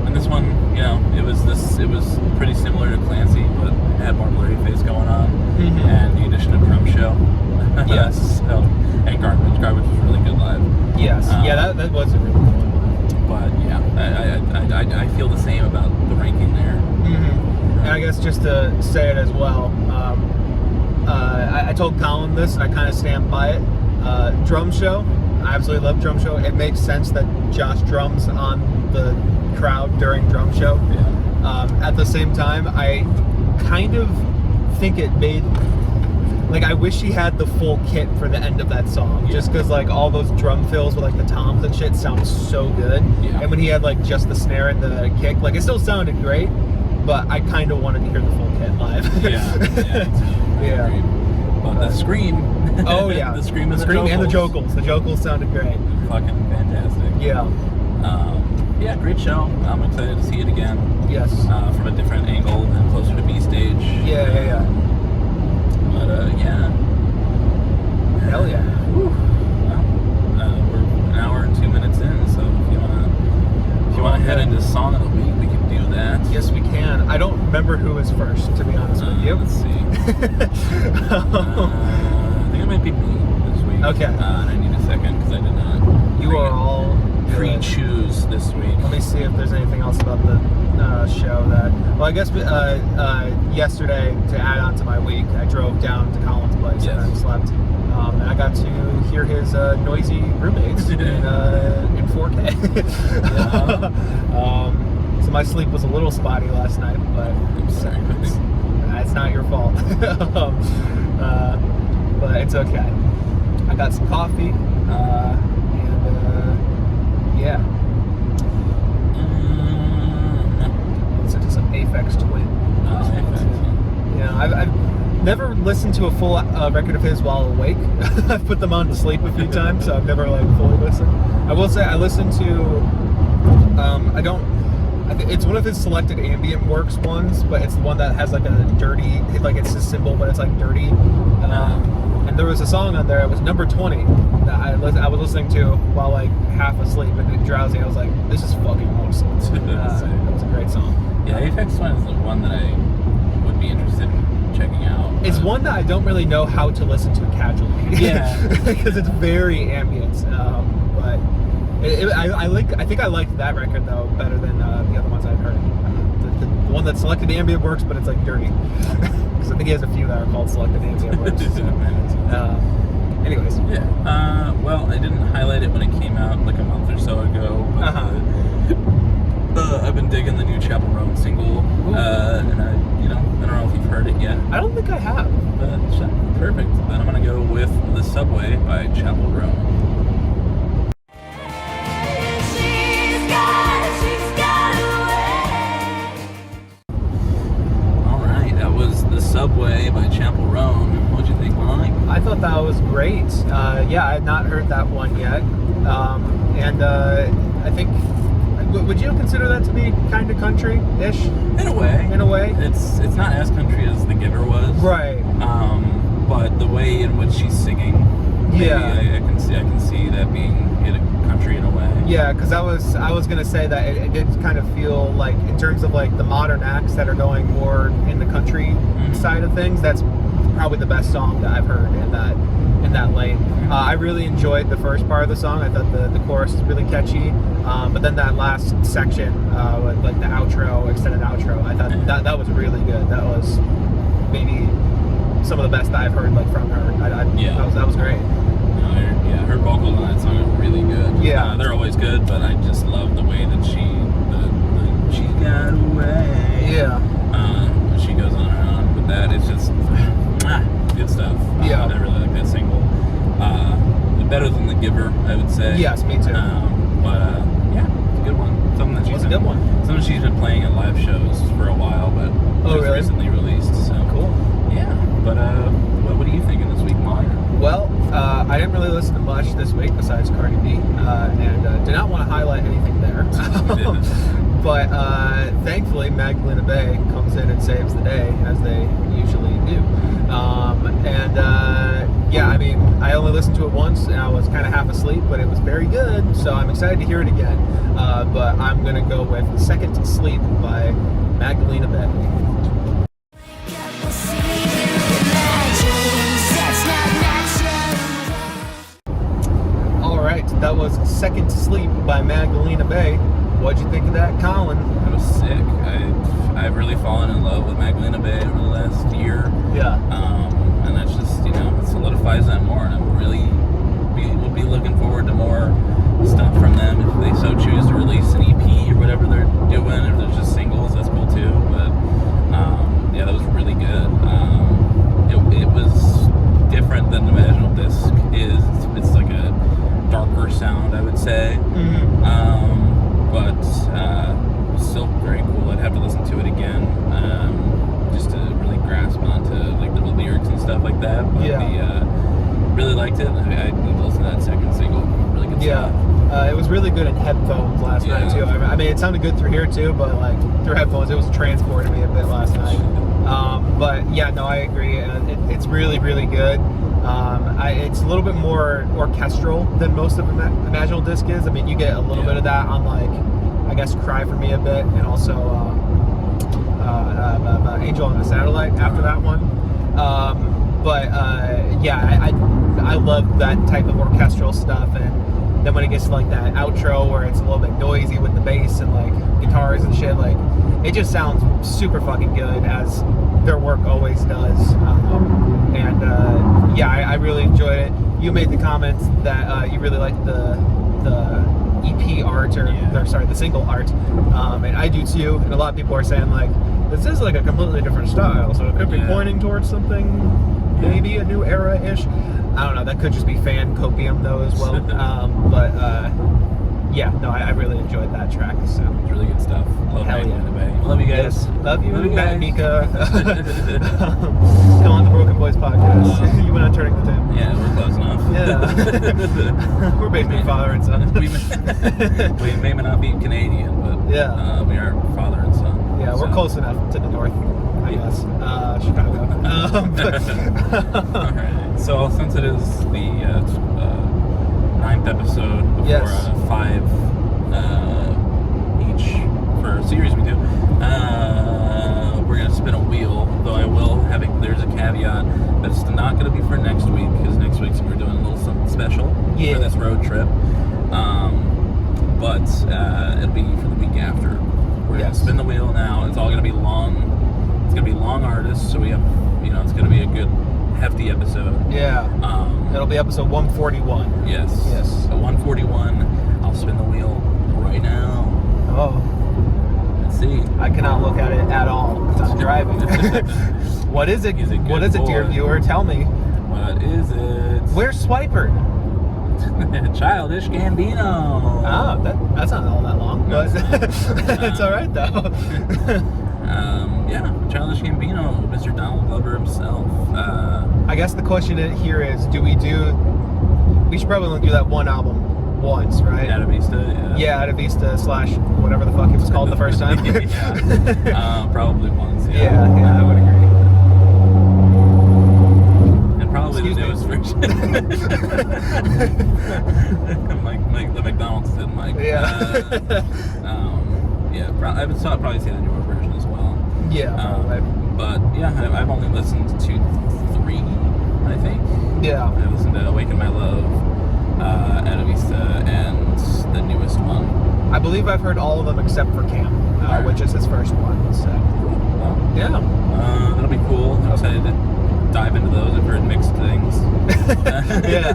And this one, it was pretty similar to Clancy, but it had more blurry face going on, and the addition of Drum Show. Yes. And Garbage. Garbage was really good live. Yes. That was a really good one. But I feel the same about the ranking there. And I guess just to say it as well, I told Colin this, and I kind of stand by it. Drum Show, I absolutely love Drum Show. It makes sense that Josh drums on the crowd during Drum Show. At the same time, I kind of think it made, like, I wish he had the full kit for the end of that song, just because like all those drum fills with like the toms and shit sound so good. And when he had like just the snare and the kick, like it still sounded great, but I kind of wanted to hear the full kit live. But the scream. Oh yeah. The scream and the jokels. The jokels sounded great. Fucking fantastic. Yeah. Great show. I'm excited to see it again. Yes. From a different angle and closer to B stage. Yeah. But Hell yeah. Well, we're an hour and 2 minutes in, so if you wanna head into Song of the Week, we can do that. Yes, we can. I don't remember who was first, to be honest with you. Let's see. I think it might be me this week. Okay. And I need a second because I did not. You are all pre-choose this week. Let me see if there's anything else about the show that. Well, I guess yesterday, to add on to my week, I drove down to Colin's place and then slept. And I got to hear his noisy roommates in 4K. So my sleep was a little spotty last night, but I'm sorry. it's not your fault. But it's okay. I got some coffee, It's just an Aphex Twin. I've never listened to a full record of his while awake. I've put them on to sleep a few times, so I've never like fully listened. I will say I listened to. It's one of his selected ambient works ones, but it's the one that has like a dirty, like it's his symbol, but it's like dirty. And And there was a song on there. It was number 20 that I was listening to while like half asleep and drowsy. I was like, this is fucking awesome. It was a great song. Yeah, Aphex Twin is the one that I would be interested in checking out. It's one that I don't really know how to listen to casually. Yeah, because it's very ambient. But I think I liked that record though better than the other ones I've heard. The one that selected ambient works, but it's like dirty. Because I think he has a few that are called selected ambient works. Anyways. Yeah. Well, I didn't highlight it when it came out like a month or so ago. But, I've been digging the new Chapel Roan single, and I don't know if you've heard it yet. I don't think I have. Perfect. Then I'm gonna go with The Subway by Chapel Roan. All right, that was The Subway by Chapel Roan. What'd you think, Mike? I thought that was great. Yeah, I had not heard that one yet, and I think. Would you consider that to be kind of country-ish? In a way. In a way. It's not as country as The Giver was. Right. But the way in which she's singing, maybe I can see that being in a country in a way. Yeah, because I was gonna say that it did kind of feel like in terms of like the modern acts that are going more in the country side of things, that's probably the best song that I've heard in that lane. I really enjoyed the first part of the song. I thought the chorus was really catchy, but then that last section, with like the extended outro, I thought that was really good. That was maybe some of the best I've heard like from her. That was great. Her vocals on that song are really good. Yeah, they're always good, but I just love the way that she got away. Yeah. When she goes on and on with that, it's just good stuff. Yeah. I really like that single. Better than The Giver, I would say. Yes, me too. But yeah, it's a good one. Something that something she's been playing at live shows for a while, but was really? recently released. So Cool. Yeah. But what are you thinking this week, Mike? Well, I didn't really listen to much this week besides Cardi B, and did not want to highlight anything there. But thankfully, Magdalena Bay comes in and saves the day, as they usually do. Yeah, I mean, I only listened to it once, and I was kind of half asleep, but it was very good, so I'm excited to hear it again. But I'm going to go with Second to Sleep by Magdalena Bay. Alright, that was Second to Sleep by Magdalena Bay. What'd you think of that, Colin? That was sick. I've really fallen in love with Magdalena Bay over the last year. Yeah. And that's just, it solidifies that more. And I'm really would be looking forward to more stuff from them if they so choose to release an EP or whatever they're doing. If there's just singles, that's cool too. But yeah, that was really good. It was different than the Vaginal Disc is. It's like a darker sound, I would say. But still very cool. I'd have to listen to it again just to really grasp onto like the lyrics and stuff like that. But really liked it. I need to listen to that second single. Really good stuff. It was really good in headphones last night too. I mean, it sounded good through here too, but like through headphones, it was transporting me a bit last night. But yeah, no, I agree. It's really, really good. It's a little bit more orchestral than most of Imaginal Disc is. I mean, you get a little bit of that on like, I guess, Cry For Me a bit, and also Angel on the Satellite after that one. I love that type of orchestral stuff, and then when it gets to like that outro where it's a little bit noisy with the bass and like guitars and shit, like it just sounds super fucking good, as their work always does. I really enjoyed it. You made the comments that you really liked the EP art, the single art, and I do too. And a lot of people are saying like, this is like a completely different style, so it could be pointing towards something, maybe a new era-ish. I don't know. That could just be fan copium though as well. I really enjoyed that track. So it's really good stuff. Love Magdalena Bay. Love you guys. Yes. Love you, Matt and Mika. Still on the Broken Boys podcast. You went on Turning the Table. Yeah, we're close enough. Yeah. We're basically father and son. We may not be Canadian, but we are father and son. Yeah, we're close enough to the north, I guess. Chicago. All right. So since it is the 9th episode before Yes. 5 each for a series we do, we're gonna spin a wheel. Though I will there's a caveat that it's not gonna be for next week, because next week we're doing a little something special for this road trip. But it'll be for the week after. We're gonna spin the wheel now. It's all gonna be long. It's gonna be long artists, so we have, it's gonna be a good hefty episode. Yeah. It'll be episode 141. Yes. So 141. I'll spin the wheel right now. Oh. Let's see. I cannot look at it at all because I'm driving. What is it? What is it, dear viewer? Tell me. What is it? Where's Swiper? Childish Gambino. Oh, that's not all that long. No. It's all right though. Yeah, Childish Gambino, Mr. Donald Glover himself. I guess the question here is, we should probably only do that one album once, right? Ada Vista, Yeah, Ada Vista / whatever the fuck it was called the first time. Yeah. Probably once, Yeah, I would agree. And probably Excuse the me. newest version. Mike, the McDonald's did Mike. Yeah. I would probably say the newer version as well. Yeah. But yeah, I've only listened to 3, I think. Yeah. I listened to Awaken My Love, Ada Vista, and the newest one. I believe I've heard all of them except for Cam, which is his first one. So. Well, Yeah. that'll be cool. I'm excited to dive into those. I've heard mixed things. Yeah.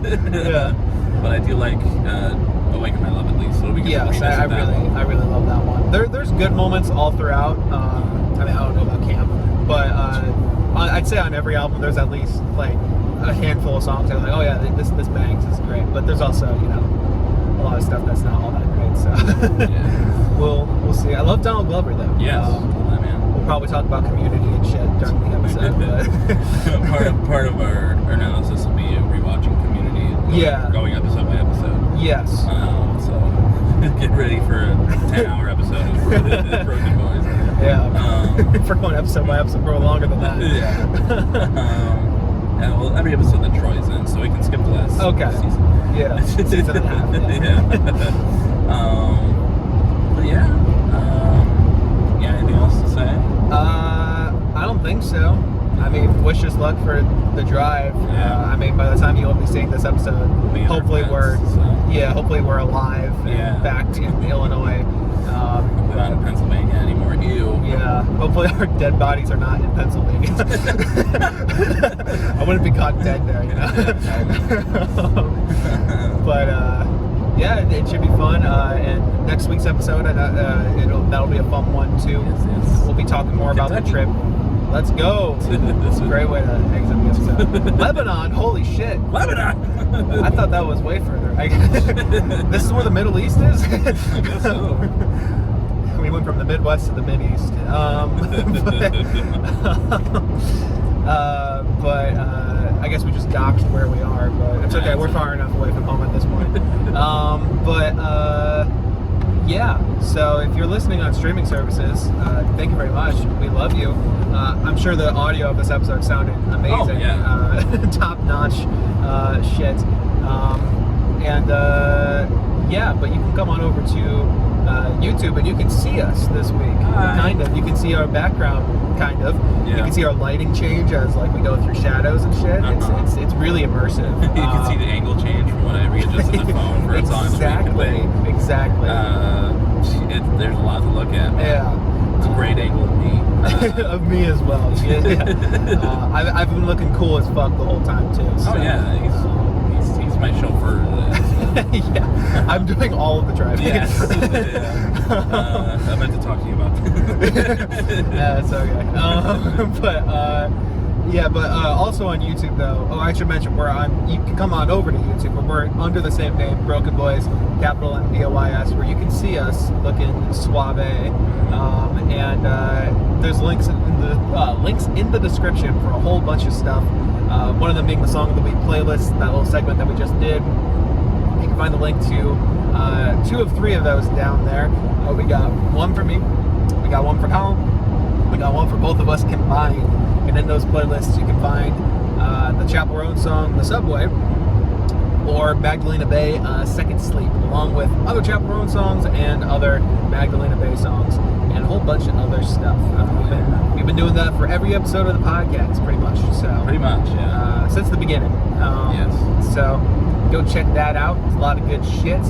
But I do like Awaken My Love at least. So we can Yes, I really love that one. There's good moments all throughout. I don't know about Cam, but I'd say on every album there's at least like a handful of songs that are like, oh yeah, this bangs, this is great. But there's also a lot of stuff that's not all that great. So we'll see. I love Donald Glover though. Yes, man. We'll probably talk about Community and shit during the episode. But part of our analysis will be rewatching Community. Going episode by episode. Yes. So get ready for a 10-hour episode of BrokeN Boys. Yeah. For going episode by episode, probably longer than that. Well, every episode that Troy's in, so we can skip the last season. Yeah. Season and a half. But yeah. Anything else to say? I don't think so. I mean, wish us luck for the drive. I mean, by the time you'll be seeing this episode, hopefully we're alive and back in Illinois. Hopefully not in Pennsylvania anymore. Ew. Yeah. Hopefully our dead bodies are not in Pennsylvania. I wouldn't be caught dead there, But it should be fun. And next week's episode, that'll be a fun one too. Yes. We'll be talking more about the trip. Let's go. This is a great way to exit the episode. Lebanon, holy shit. Lebanon! I thought that was way further. This is where the Middle East is? I guess so. We went from the Midwest to the Mid-East. But I guess we just docked where we are, but it's okay. We're far enough away from home at this point. So if you're listening on streaming services, thank you very much. We love you. I'm sure the audio of this episode sounded amazing. Top-notch shit. But you can come on over to YouTube and you can see us this week. Kind of. You can see our background, kind of. You can see our lighting change as we go through shadows and shit. It's really immersive. You can see the angle change from when I readjusted the phone for its on Exactly. There's a lot to look at. Man. Yeah. It's a great angle of me. Of me as well. I've been looking cool as fuck the whole time too. So, he's my chauffeur. Yeah, I'm doing all of the driving. Yes. I meant to talk to you about that. It's okay. But also on YouTube though. Oh, I should mention you can come on over to YouTube, but we're under the same name, BrokeN Boys, capital M BOYS, where you can see us looking suave. There's links in the description for a whole bunch of stuff. One of them being the Song of the Week playlist, that little segment that we just did. You can find the link to 2 of 3 of those down there. We got one for me, we got one for Colin, we got one for both of us combined. And in those playlists, you can find the Chapel Roan song, The Subway, or Magdalena Bay, Second Sleep, along with other Chapel Roan songs and other Magdalena Bay songs, and a whole bunch of other stuff. We've been doing that for every episode of the podcast, pretty much. So Pretty much, yeah. since the beginning. Yes. So go check that out. It's a lot of good shit.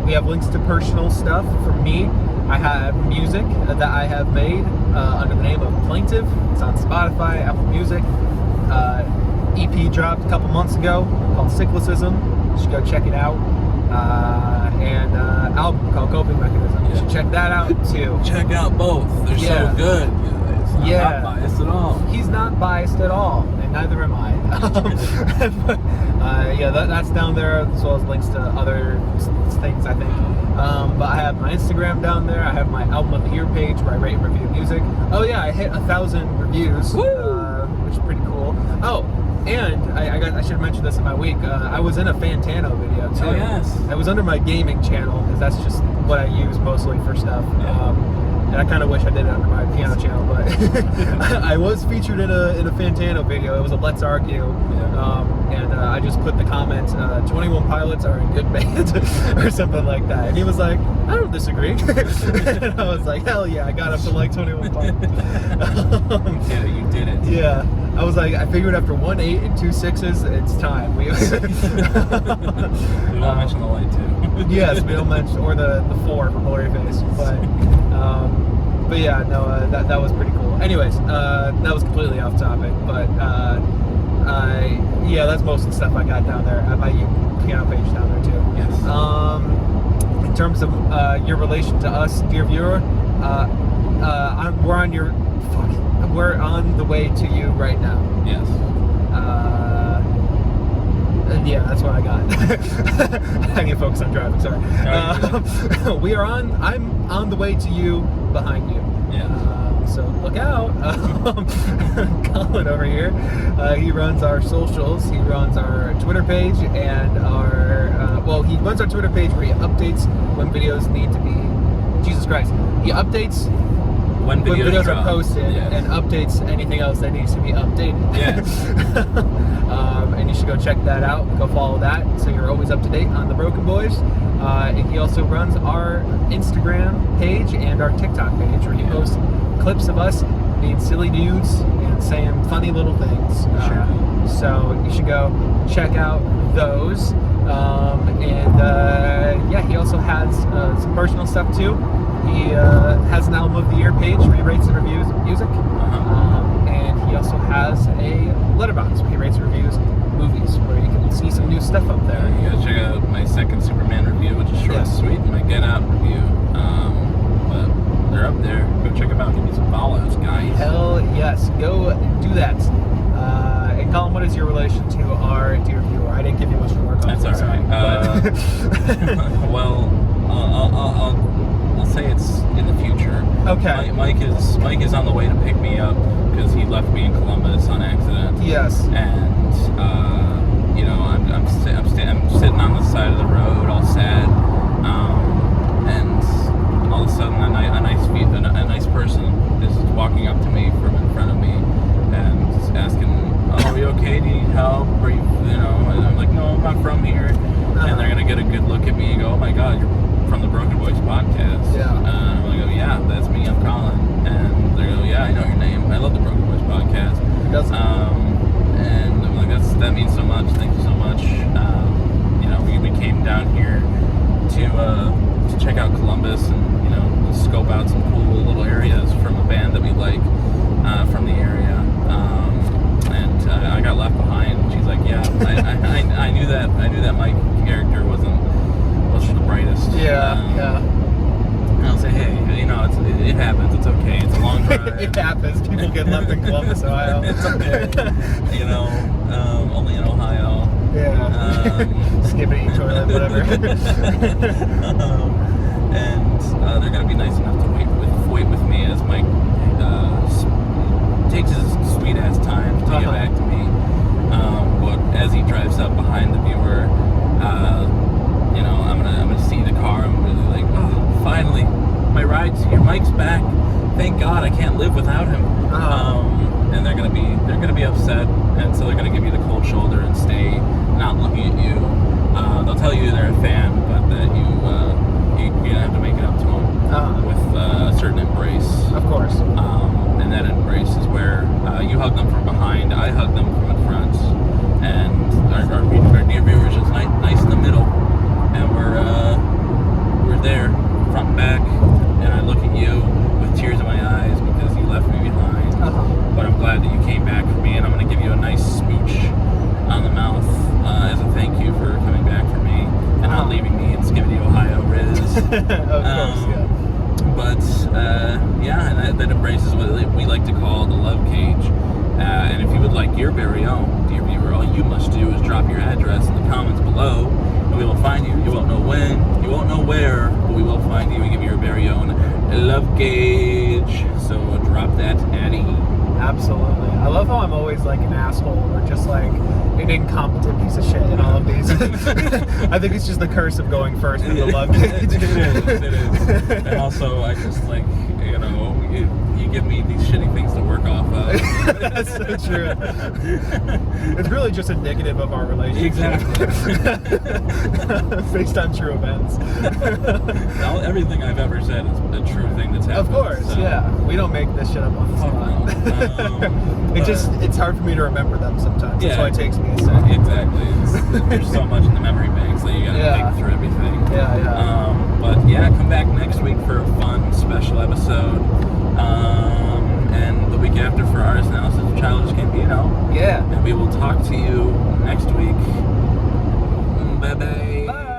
We have links to personal stuff from me. I have music that I have made under the name of Plaintive. It's on Spotify, Apple Music. EP dropped a couple months ago called Cyclicism. You should go check it out. And album called Coping Mechanism. You should check that out too. Check out both. They're so good. I'm not biased at all. He's not biased at all, and neither am I. That's down there, as well as links to other things, I think. But I have my Instagram down there. I have my Album of the Year page where I rate and review music. Oh yeah, I hit 1,000 reviews, which is pretty cool. Oh, and I should have mentioned this in my week. I was in a Fantano video too. Oh yes. I was under my gaming channel because that's just what I use mostly for stuff. And I kind of wish I did it under my piano channel, but I was featured in a Fantano video. It was a Let's Argue, and I just put the comment, 21 Pilots are a good band, or something like that. And he was like, I don't disagree. And I was like, hell yeah, I got up to like 21 Pilots. You did it. Yeah. I was like, I figured after 1 8 and 2 6s, it's time. We won't mention the light too. Yes, we don't mention, or the 4 for Blurry Face, but yeah, no, that was pretty cool. Anyways, that was completely off topic, but that's most of the stuff I got down there at my piano page down there too. Yes. In terms of your relation to us, dear viewer, we're on the way to you right now. Yes. Yeah, that's what I got. I can focus on driving, sorry. I'm on the way to you, behind you. Yeah. So look out. Colin over here, he runs our socials. He runs our Twitter page and he runs our Twitter page where he updates when videos need to be, Jesus Christ. He updates when videos are posted, and updates anything else that needs to be updated. Yes. And you should go check that out. Go follow that so you're always up to date on the BrokeN Boys. And he also runs our Instagram page and our TikTok page where he posts clips of us being silly dudes and saying funny little things. So you should go check out those. He also has some personal stuff too. He has an Album of the Year page where he rates and reviews music. And he also has a letterbox where he rates and reviews movies, where you can see some new stuff up there. You gotta check out my second Superman review, which is short and sweet, and my Get Out review. But they're up there. Go check them out. Give me some follows, guys. Hell yes. Go do that. And Colin, what is your relation to our dear viewer? I didn't give you much more. That's alright. Well, I'll say it's in the future. Okay. Mike is on the way to pick me up because he left me in Columbus on accident. Yes. And I'm sitting on the side of the road, all sad. And all of a sudden, a nice person is walking up to me from in front of me and just asking, "Oh, are you okay? Do you need help? Are you, And I'm like, "No, I'm not from here." And they're gonna get a good look at me and go, "Oh my God, you're from the BrokeN Boys podcast." Yeah. And I'm gonna go, "Yeah, that's me. I'm Colin." And they go, "Yeah, I know your name. I love the BrokeN Boys podcast." And I'm like, that means so much. Thank you so much. We came down here to check out Columbus and scope out some cool little areas from a band that we like from the area. And I got left behind. She's like, "Yeah, I knew that. I knew that Mike character wasn't the brightest." Yeah. And I'll say, "Hey, it happens. It's okay. It's a long drive." It happens. People get left in Columbus, Ohio. It's okay. Only in Ohio. Yeah. Skipping toilet, whatever. And they're gonna be nice enough to wait with me as Mike takes his sweet ass time to get back to me. But as he drives up behind the viewer, I'm gonna see the car. I'm really like, "Oh, finally, my ride's here. Mike's back. Thank God I can't live with without him. And they're gonna be upset, and so they're gonna give you the cold shoulder and stay not looking at you. They'll tell you they're a fan, but that you're gonna have to make it up to them with a certain embrace. Of course. And that embrace is where you hug them from behind, I hug them from in front, and our dear viewers is nice in the middle, and we're there, front and back, and I look at you with tears in my eyes because you left me behind. But I'm glad that you came back for me, and I'm going to give you a nice smooch on the mouth as a thank you for coming back for me and not leaving me in Skibidi, Ohio, Riz. Of course, yeah. But and that embraces what we like to call the love cage. And if you would like your very own, dear viewer, all you must do is drop your address in the comments below, and we will find you. You won't know when, you won't know where, but we will find you and give you your very own love cage. So drop that, Addy. Absolutely. I love how I'm always like an asshole or just like an incompetent piece of shit in all of these. I think it's just the curse of going first in the love cage. It is. And also, I just like, you give me these shitty things to work off of. That's so true. It's really just indicative of our relationship. Exactly. Based on true events. Everything I've ever said is a true thing that's happened. Of course, so. yeah. We don't make this shit up on the spot. It's hard for me to remember them sometimes. That's why it takes me a second. Exactly. There's so much in the memory banks that you gotta think through everything. But come back next week for a fun special episode. And the week after for Artist Analysis of Childish Gambino. Yeah. And we will talk to you next week. Bye-bye. Bye.